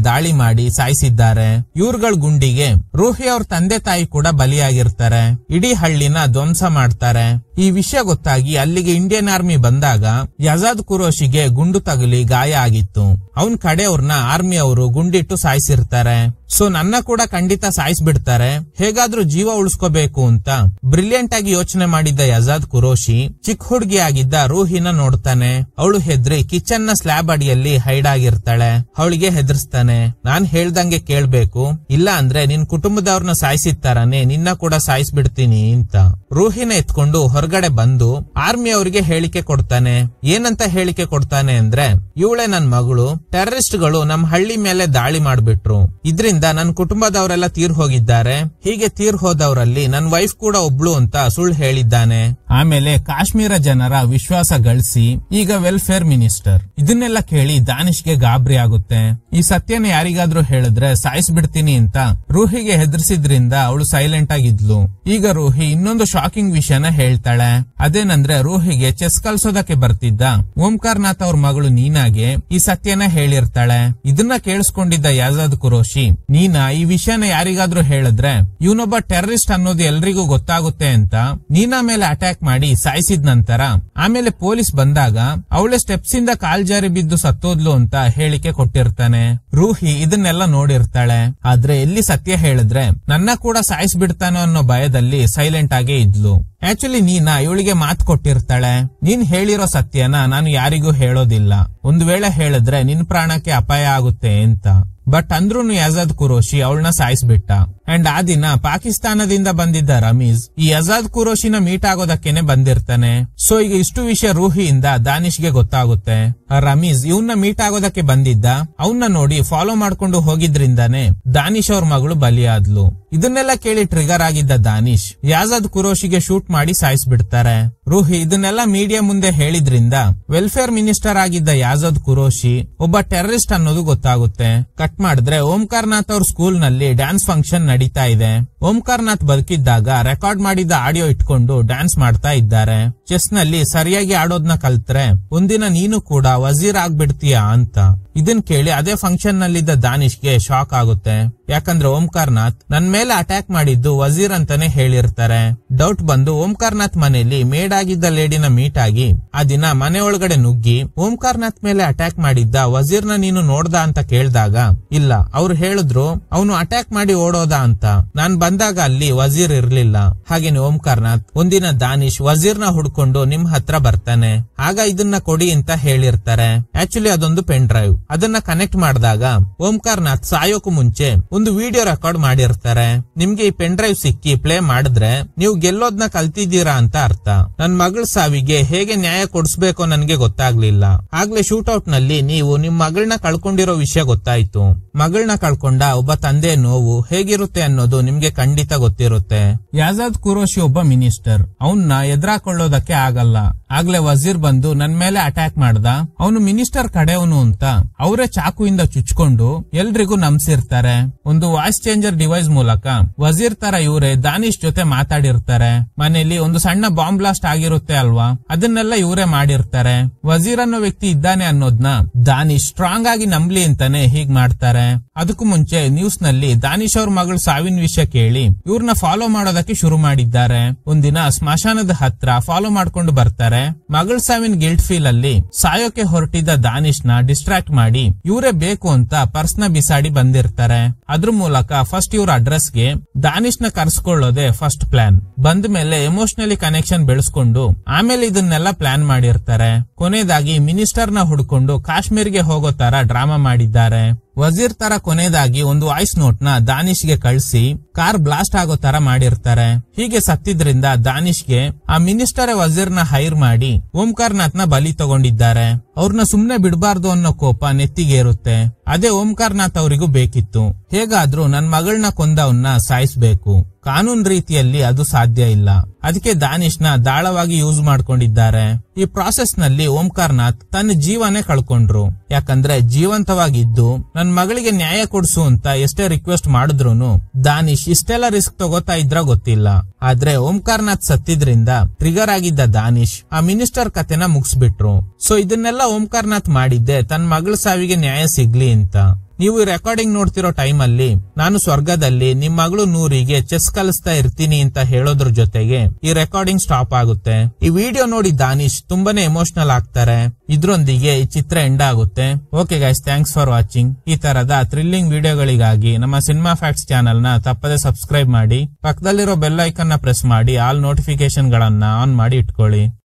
ದಾಳಿ ಮಾಡಿ ಸಾಯಿಸಿದ್ದಾರೆ. ಇವ್ರಗಳ ಗುಂಡಿಗೆ ರೂಹಿ ಅವ್ರ ತಂದೆ ತಾಯಿ ಕೂಡ ಬಲಿಯಾಗಿರ್ತಾರೆ. ಇಡೀ ಹಳ್ಳಿನ ಧ್ವಂಸ ಮಾಡ್ತಾರೆ. ಈ ವಿಷಯ ಗೊತ್ತಾಗಿ ಅಲ್ಲಿಗೆ ಇಂಡಿಯನ್ ಆರ್ಮಿ ಬಂದಾಗ ಆಜಾದ್ ಕುರೋಶಿಗೆ ಗುಂಡು ತಗುಲಿ ಗಾಯ ಆಗಿತ್ತು. ಅವನ್ ಕಡೆಯವ್ರನ್ನ ಆರ್ಮಿ ಅವರು ಗುಂಡಿಟ್ಟು ಸಾಯಿಸಿರ್ತಾರೆ. ಸೊ ನನ್ನ ಕೂಡ ಖಂಡಿತ ಸಾಯಿಸ್ಬಿಡ್ತಾರೆ, ಹೇಗಾದ್ರೂ ಜೀವ ಉಳಿಸ್ಕೋಬೇಕು ಅಂತ ಬ್ರಿಲಿಯಂಟ್ ಆಗಿ ಯೋಚನೆ ಮಾಡಿದ್ದ ಆಜಾದ್ ಕುರೋಶಿ ಚಿಕ್ಕ ಹುಡುಗಿ ಆಗಿದ್ದ ರೂಹಿನ ನೋಡ್ತಾನೆ. ಅವಳು ಹೆದ್ರಿ ಕಿಚನ್ ನ ಸ್ಲ್ಯಾಬ್ ಅಡಿಯಲ್ಲಿ ಹೈಡ್ ಆಗಿರ್ತಾಳೆ. ಅವಳಿಗೆ ಹೆದರ್ಸ್ತಾನೆ, ನಾನ್ ಹೇಳ್ದಂಗೆ ಕೇಳ್ಬೇಕು, ಇಲ್ಲ ಅಂದ್ರೆ ನಿನ್ ಕುಟುಂಬದವ್ರನ್ನ ಸಾಯಿಸಿದ ತರಾನೇ ನಿನ್ನ ಕೂಡ ಸಾಯಿಸ್ಬಿಡ್ತೀನಿ ಅಂತ. ರೂಹಿನ ಎತ್ಕೊಂಡು ಹೊರಗಡೆ ಬಂದು ಆರ್ಮಿ ಅವರಿಗೆ ಹೇಳಿಕೆ ಕೊಡ್ತಾನೆ. ಏನಂತ ಹೇಳಿಕೆ ಕೊಡ್ತಾನೆ ಅಂದ್ರೆ, ಇವಳೆ ನನ್ ಮಗಳು, ಟೆರರಿಸ್ಟ್ ಗಳು ನಮ್ ಹಳ್ಳಿ ಮೇಲೆ ದಾಳಿ ಮಾಡ್ಬಿಟ್ರು, ಇದ್ರಿಂದ ನನ್ ಕುಟುಂಬದವರೆಲ್ಲ ತೀರ್ ಹೋಗಿದ್ದಾರೆ, ಹೀಗೆ ತೀರ್ ಹೋದವರಲ್ಲಿ ನನ್ ವೈಫ್ ಕೂಡ ಒಬ್ಳು ಅಂತ ಸುಳ್ಳು ಹೇಳಿದ್ದಾನೆ. ಆಮೇಲೆ ಕಾಶ್ಮೀರ ಜನರ ವಿಶ್ವಾಸ ಗಳಿಸಿ ಈಗ ವೆಲ್ಫೇರ್ ಮಿನಿಸ್ಟರ್. ಇದನ್ನೆಲ್ಲ ಕೇಳಿ ದಾನಿಶ್ಗೆ ಗಾಬರಿ ಆಗುತ್ತೆ. ಈ ಸತ್ಯನ ಯಾರಿಗಾದ್ರೂ ಹೇಳಿದ್ರೆ ಸಾಯಿಸ್ಬಿಡ್ತೀನಿ ಅಂತ ರೂಹಿಗೆ ಹೆದರ್ಸಿದ್ರಿಂದ ಅವಳು ಸೈಲೆಂಟ್ ಆಗಿದ್ಲು. ಈಗ ರೂಹಿ ಇನ್ನೊಂದು ಶಾಕಿಂಗ್ ವಿಷಯನ ಹೇಳ್ತಾಳೆ. ಅದೇನಂದ್ರೆ, ರೂಹಿಗೆ ಚೆಸ್ ಕಲ್ಸೋದಕ್ಕೆ ಬರ್ತಿದ್ದ ಓಂಕಾರ್ ನಾಥ್ ಅವ್ರ ಮಗಳು ನೀನಾಗೆ ಈ ಸತ್ಯನ ಹೇಳಿರ್ತಾಳೆ. ಇದನ್ನ ಕೇಳಿಸ್ಕೊಂಡಿದ್ದ ಆಜಾದ್ ಕುರೋಶಿ ನೀನಾ ಈ ವಿಷಯನ ಯಾರಿಗಾದ್ರೂ ಹೇಳಿದ್ರೆ ಇವನೊಬ್ಬ ಟೆರರಿಸ್ಟ್ ಅನ್ನೋದು ಎಲ್ರಿಗೂ ಗೊತ್ತಾಗುತ್ತೆ ಅಂತ ನೀನಾ ಮೇಲೆ ಅಟ್ಯಾಕ್ ಮಾಡಿ ಸಾಯಿಸಿದ ನಂತರ ಆಮೇಲೆ ಪೊಲೀಸ್ ಬಂದಾಗ ಅವಳೆ ಸ್ಟೆಪ್ಸ್ ಇಂದ ಕಾಲ್ಜಾರಿ ಬಿದ್ದು ಸತ್ತೋದ್ಲು ಅಂತ ಹೇಳಿಕೆ ಕೊಟ್ಟಿರ್ತಾನೆ. ರೂಹಿ ಇದನ್ನೆಲ್ಲ ನೋಡಿರ್ತಾಳೆ. ಆದ್ರೆ ಎಲ್ಲಿ ಸತ್ಯ ಹೇಳಿದ್ರೆ ನನ್ನ ಕೂಡ ಸಾಯಿಸ್ಬಿಡ್ತಾನೋ ಅನ್ನೋ ಭಯದಲ್ಲಿ ಸೈಲೆಂಟ್ ಆಗೇ ಇದ್ಲು. ಆಕ್ಚುಲಿ ನೀನಾ ಇವಳಿಗೆ ಮಾತು ಕೊಟ್ಟಿರ್ತಾಳೆ, ನೀನ್ ಹೇಳಿರೋ ಸತ್ಯನ ನಾನು ಯಾರಿಗೂ ಹೇಳೋದಿಲ್ಲ, ಒಂದು ವೇಳೆ ಹೇಳಿದ್ರೆ ನಿನ್ ಪ್ರಾಣಕ್ಕೆ ಅಪಾಯ ಆಗುತ್ತೆ ಅಂತ. ಬಟ್ ಅಂದ್ರೂನು ಯಜಾದ್ ಕುರೋಶಿ ಅವಳನ್ನ ಸಾಯಿಸ್ಬಿಟ್ಟ. ಅಂಡ್ ಆ ದಿನ ಪಾಕಿಸ್ತಾನದಿಂದ ಬಂದಿದ್ದ ರಮೀಜ್ ಈ ಯಜಾದ್ ಕುರೋಶಿನ ಮೀಟ್ ಆಗೋದಕ್ಕೇನೆ ಬಂದಿರ್ತಾನೆ. ಸೊ ಈಗ ಇಷ್ಟು ವಿಷಯ ರೂಹಿಯಿಂದ ದಾನಿಶ್ಗೆ ಗೊತ್ತಾಗುತ್ತೆ. ರಮೀಜ್ ಇವನ್ನ ಮೀಟ್ ಆಗೋದಕ್ಕೆ ಬಂದಿದ್ದ, ಅವನ್ನ ನೋಡಿ ಫಾಲೋ ಮಾಡ್ಕೊಂಡು ಹೋಗಿದ್ರಿಂದಾನೆ ದಾನಿಶ್ ಅವ್ರ ಮಗಳು ಬಲಿಯಾದ್ಲು. ಇದನ್ನೆಲ್ಲ ಕೇಳಿ ಟ್ರಿಗರ್ ಆಗಿದ್ದ ದಾನಿಶ್ ಯಾಜಾದ್ ಕುರೋಶಿಗೆ ಶೂಟ್ ಮಾಡಿ ಸಾಯಿಸ್ಬಿಡ್ತಾರೆ. ರೂಹಿ ಇದನ್ನೆಲ್ಲ ಮೀಡಿಯಾ ಮುಂದೆ ಹೇಳಿದ್ರಿಂದ ವೆಲ್ಫೇರ್ ಮಿನಿಸ್ಟರ್ ಆಗಿದ್ದ ಯಾಜಾದ್ ಕುರೋಶಿ ಒಬ್ಬ ಟೆರರಿಸ್ಟ್ ಅನ್ನೋದು ಗೊತ್ತಾಗುತ್ತೆ. ಕಟ್ ಮಾಡಿದ್ರೆ ಓಂಕಾರ್ ನಾಥ್ ಅವ್ರ ಸ್ಕೂಲ್ ನಲ್ಲಿ ಡ್ಯಾನ್ಸ್ ಫಂಕ್ಷನ್ ನಡೀತಾ ಇದೆ. ಓಂಕಾರ್ ನಾಥ್ ಬದುಕಿದ್ದಾಗ ರೆಕಾರ್ಡ್ ಮಾಡಿದ ಆಡಿಯೋ ಇಟ್ಕೊಂಡು ಡ್ಯಾನ್ಸ್ ಮಾಡ್ತಾ ಇದ್ದಾರೆ. ಚೆಸ್ ನಲ್ಲಿ ಸರಿಯಾಗಿ ಆಡೋದ್ನ ಕಲ್ತ್ರೆ ಒಂದಿನ ನೀನು ಕೂಡ ವಜೀರ್ ಆಗ್ಬಿಡ್ತೀಯಾ ಅಂತ. ಇದನ್ ಕೇಳಿ ಅದೇ ಫಂಕ್ಷನ್ ನಲ್ಲಿದ್ದ ದಾನಿಶ್ಗೆ ಶಾಕ್ ಆಗುತ್ತೆ. ಯಾಕಂದ್ರೆ ಓಂಕಾರ್ ನಾಥ್ ನನ್ ಮೇಲೆ ಅಟ್ಯಾಕ್ ಮಾಡಿದ್ದು ವಜೀರ್ ಅಂತಾನೆ ಹೇಳಿರ್ತಾರೆ. ಡೌಟ್ ಬಂದು ಓಂಕಾರ್ ನಾಥ್ ಮನೆಯಲ್ಲಿ ಮೇಡ್ ಆಗಿದ್ದ ಲೇಡಿನ ಮೀಟ್ ಆಗಿ ಆ ದಿನ ಮನೆ ಒಳಗಡೆ ನುಗ್ಗಿ ಓಂಕಾರ್ ನಾಥ್ ಮೇಲೆ ಅಟ್ಯಾಕ್ ಮಾಡಿದ್ದ ವಜೀರ್ನ ನೀನು ನೋಡ್ದ ಅಂತ ಕೇಳಿದಾಗ ಇಲ್ಲ, ಅವ್ರು ಹೇಳಿದ್ರು ಅವನು ಅಟ್ಯಾಕ್ ಮಾಡಿ ಓಡೋದ ಅಂತ. ನಾನ್ ಬಂದಾಗ ಅಲ್ಲಿ ವಜೀರ್ ಇರ್ಲಿಲ್ಲ. ಹಾಗೇನೆ ಓಂಕಾರ್ ನಾಥ್ ಒಂದಿನ ದಾನಿಶ್ ವಜೀರ್ನ ಹುಡ್ಕೊಂಡು ನಿಮ್ ಹತ್ರ ಬರ್ತಾನೆ. ಆಗ ಇದನ್ನ ಕೊಡಿ ಅಂತ ಹೇಳಿರ್ತಾರೆ. ಆಕ್ಚುಲಿ ಅದೊಂದು ಪೆನ್ ಡ್ರೈವ್. ಅದನ್ನ ಕನೆಕ್ಟ್ ಮಾಡಿದಾಗ ಓಂಕಾರ್ ನಾಥ್ ಸಾಯೋಕು ಮುಂಚೆ ಒಂದು ವಿಡಿಯೋ ರೆಕಾರ್ಡ್ ಮಾಡಿರ್ತಾರೆ. ನಿಮ್ಗೆ ಈ ಪೆನ್ ಡ್ರೈವ್ ಸಿಕ್ಕಿ ಪ್ಲೇ ಮಾಡಿದ್ರೆ ನೀವು ಗೆಲ್ಲೋದ್ನ ಕಲ್ತಿದ್ದೀರಾ ಅಂತ ಅರ್ಥ. ನನ್ ಮಗಳ ಸಾವಿಗೆ ಹೇಗೆ ನ್ಯಾಯ ಕೊಡಿಸ್ಬೇಕೋ ನನ್ಗೆ ಗೊತ್ತಾಗ್ಲಿಲ್ಲ. ಆಗ್ಲೇ ಶೂಟ್ಔಟ್ ನಲ್ಲಿ ನೀವು ನಿಮ್ ಮಗಳನ್ನ ಕಳ್ಕೊಂಡಿರೋ ವಿಷಯ ಗೊತ್ತಾಯ್ತು. ಮಗಳನ್ನ ಕಳ್ಕೊಂಡ ಒಬ್ಬ ತಂದೆ ನೋವು ಹೇಗಿರುತ್ತೆ ಅನ್ನೋದು ನಿಮ್ಗೆ ಖಂಡಿತ ಗೊತ್ತಿರುತ್ತೆ. ಯಾಜಾದ್ ಕುರೋಶಿ ಒಬ್ಬ ಮಿನಿಸ್ಟರ್, ಅವನ್ನ ಎದುರಾಕೊಳ್ಳೋದಕ್ಕೆ ಆಗಲ್ಲ. ಆಗ್ಲೇ ವಜೀರ್ ಬಂದು ನನ್ ಮೇಲೆ ಅಟ್ಯಾಕ್ ಮಾಡ್ದ, ಅವನು ಮಿನಿಸ್ಟರ್ ಕಡೆಯವನು ಅಂತ ಅವರೇ ಚಾಕುವಿಂದ ಚುಚ್ಕೊಂಡು ಎಲ್ರಿಗೂ ನಂಬಿಸಿರ್ತಾರೆ. ಒಂದು ವಾಯ್ಸ್ ಚೇಂಜರ್ ಡಿವೈಸ್ ಮೂಲಕ ವಜೀರ್ ತರ ಇವರೇ ದಾನಿಶ್ ಜೊತೆ ಮಾತಾಡಿರ್ತಾರೆ. ಮನೆಯಲ್ಲಿ ಒಂದು ಸಣ್ಣ ಬಾಂಬ್ ಬ್ಲಾಸ್ಟ್ ಆಗಿರುತ್ತೆ ಅಲ್ವಾ, ಅದನ್ನೆಲ್ಲ ಇವರೇ ಮಾಡಿರ್ತಾರೆ. ವಜೀರ್ ಅನ್ನೋ ವ್ಯಕ್ತಿ ಇದ್ದಾನೆ ಅನ್ನೋದ್ನ ದಾನಿಶ್ ಸ್ಟ್ರಾಂಗ್ ಆಗಿ ನಂಬ್ಲಿ ಅಂತಾನೆ ಹೀಗ್ ಮಾಡ್ತಾರೆ. ಅದಕ್ಕೂ ಮುಂಚೆ ನ್ಯೂಸ್ ನಲ್ಲಿ ದಾನಿಶ್ ಅವ್ರ ಮಗಳು ಸಾವಿನ ವಿಷಯ ಕೇಳಿ ಇವ್ರನ್ನ ಫಾಲೋ ಮಾಡೋದಕ್ಕೆ ಶುರು ಮಾಡಿದ್ದಾರೆ. ಒಂದಿನ ಸ್ಮಶಾನದ ಹತ್ರ ಫಾಲೋ ಮಾಡ್ಕೊಂಡು ಬರ್ತಾರೆ. ಮಗಳ ಸಾವಿನ ಗಿಲ್ಟ್ ಫೀಲ್ ಅಲ್ಲಿ ಸಾಯೋಕೆ ಹೊರಟಿದ್ದ ದಾನಿಶ್ ನ ಡಿಸ್ಟ್ರಾಕ್ಟ್ ಮಾಡಿ ಇವರೇ ಬೇಕು ಅಂತ ಪರ್ಸ್ನ ಬಿಸಾಡಿ ಬಂದಿರ್ತಾರೆ. ಅದ್ರ ಮೂಲಕ ಫಸ್ಟ್ ಇವ್ರ ಅಡ್ರೆಸ್ ಗೆ ದಾನಿಶ್ ನ ಕರ್ಸ್ಕೊಳ್ಳೋದೆ ಫಸ್ಟ್ ಪ್ಲಾನ್. ಬಂದ ಮೇಲೆ ಎಮೋಷನಲಿ ಕನೆಕ್ಷನ್ ಬೆಳೆಸ್ಕೊಂಡು ಆಮೇಲೆ ಇದನ್ನೆಲ್ಲ ಪ್ಲಾನ್ ಮಾಡಿರ್ತಾರೆ. ಕೊನೆಯದಾಗಿ ಮಿನಿಸ್ಟರ್ ನ ಹುಡ್ಕೊಂಡು ಕಾಶ್ಮೀರ್ಗೆ ಹೋಗೋ ತರ ಡ್ರಾಮಾ ಮಾಡಿದ್ದಾರೆ. ವಜೀರ್ ತರ ಕೊನೆಯದಾಗಿ ಒಂದು ವಾಯ್ಸ್ ನೋಟ್ ನ ದಾನಿಶ್ಗೆ ಕಳಿಸಿ ಕಾರ್ ಬ್ಲಾಸ್ಟ್ ಆಗೋ ತರ ಮಾಡಿರ್ತಾರೆ. ಹೀಗೆ ಸತ್ತಿದ್ರಿಂದ ದಾನಿಶ್ಗೆ ಆ ಮಿನಿಸ್ಟರ್ ವಜೀರ್ ನ ಹೈರ್ ಮಾಡಿ ಓಂಕಾರ್ ನಾಥ್ ನ ಬಲಿ ತಗೊಂಡಿದ್ದಾರೆ. ಅವ್ರನ್ನ ಸುಮ್ನೆ ಬಿಡಬಾರ್ದು ಅನ್ನೋ ಕೋಪ ನೆತ್ತಿಗೇರುತ್ತೆ. ಅದೇ ಓಂಕಾರ್ ನಾಥ್ ಅವರಿಗೂ ಬೇಕಿತ್ತು. ಹೇಗಾದ್ರೂ ನನ್ ಮಗಳನ್ನ ಕೊಂದವನ್ನ ಸಾಯಿಸ್ಬೇಕು, ಕಾನೂನ್ ರೀತಿಯಲ್ಲಿ ಅದು ಸಾಧ್ಯ ಇಲ್ಲ. ಅದಕ್ಕೆ ದಾನಿಶ್ ನ ದಾಳವಾಗಿ ಯೂಸ್ ಮಾಡ್ಕೊಂಡಿದ್ದಾರೆ. ಈ ಪ್ರಾಸೆಸ್ ನಲ್ಲಿ ಓಂಕಾರ್ ನಾಥ್ ತನ್ನ ಜೀವನೇ ಕಳ್ಕೊಂಡ್ರು. ಯಾಕಂದ್ರೆ ಜೀವಂತವಾಗಿದ್ದು ನನ್ ಮಗಳಿಗೆ ನ್ಯಾಯ ಕೊಡ್ಸು ಅಂತ ಎಷ್ಟೇ ರಿಕ್ವೆಸ್ಟ್ ಮಾಡಿದ್ರು ದಾನಿಶ್ ಇಷ್ಟೆಲ್ಲ ರಿಸ್ಕ್ ತಗೋತಾ ಇದ್ರ ಗೊತ್ತಿಲ್ಲ. ಆದ್ರೆ ಓಂಕಾರ್ ನಾಥ್ ಸತ್ತಿದ್ರಿಂದ ಟ್ರಿಗರ್ ಆಗಿದ್ದ ದಾನಿಶ್ ಆ ಮಿನಿಸ್ಟರ್ ಕತೆನ ಮುಗಿಸ್ಬಿಟ್ರು. ಸೊ ಇದನ್ನೆಲ್ಲ ಓಂಕಾರ್ ನಾಥ್ ಮಾಡಿದ್ದೆ ತನ್ನ ಮಗಳ ಸಾವಿಗೆ ನ್ಯಾಯ ಸಿಗ್ಲಿ ಅಂತ. ನೀವು ಈ ರೆಕಾರ್ಡಿಂಗ್ ನೋಡ್ತಿರೋ ಟೈಮ್ ಅಲ್ಲಿ ನಾನು ಸ್ವರ್ಗದಲ್ಲಿ ನಿಮ್ ಮಗಳು ನೂರಿಗೆ ಚೆಸ್ ಕಲಿಸ್ತಾ ಇರ್ತೀನಿ ಅಂತ ಹೇಳೋದ್ರ ಜೊತೆಗೆ ಈ ರೆಕಾರ್ಡಿಂಗ್ ಸ್ಟಾಪ್ ಆಗುತ್ತೆ. ಈ ವಿಡಿಯೋ ನೋಡಿ ದಾನಿಶ್ ತುಂಬಾನೇ ಎಮೋಷನಲ್ ಆಗ್ತಾರೆ. ಇದ್ರೊಂದಿಗೆ ಈ ಚಿತ್ರ ಎಂಡ್ ಆಗುತ್ತೆ. Okay guys, thanks for watching. ಈ ತರದ ಥ್ರಿಲ್ಲಿಂಗ್ ವಿಡಿಯೋಗಳಿಗಾಗಿ ನಮ್ಮ ಸಿನಿಮಾ ಫ್ಯಾಕ್ಟ್ಸ್ ಚಾನೆಲ್ ನ ತಪ್ಪದೆ ಸಬ್ಸ್ಕ್ರೈಬ್ ಮಾಡಿ, ಪಕ್ಕದಲ್ಲಿರೋ ಬೆಲ್ ಐಕನ್ ನ ಪ್ರೆಸ್ ಮಾಡಿ ಆಲ್ ನೋಟಿಫಿಕೇಶನ್ ಗಳನ್ನ ಆನ್ ಮಾಡಿ ಇಟ್ಕೊಳ್ಳಿ.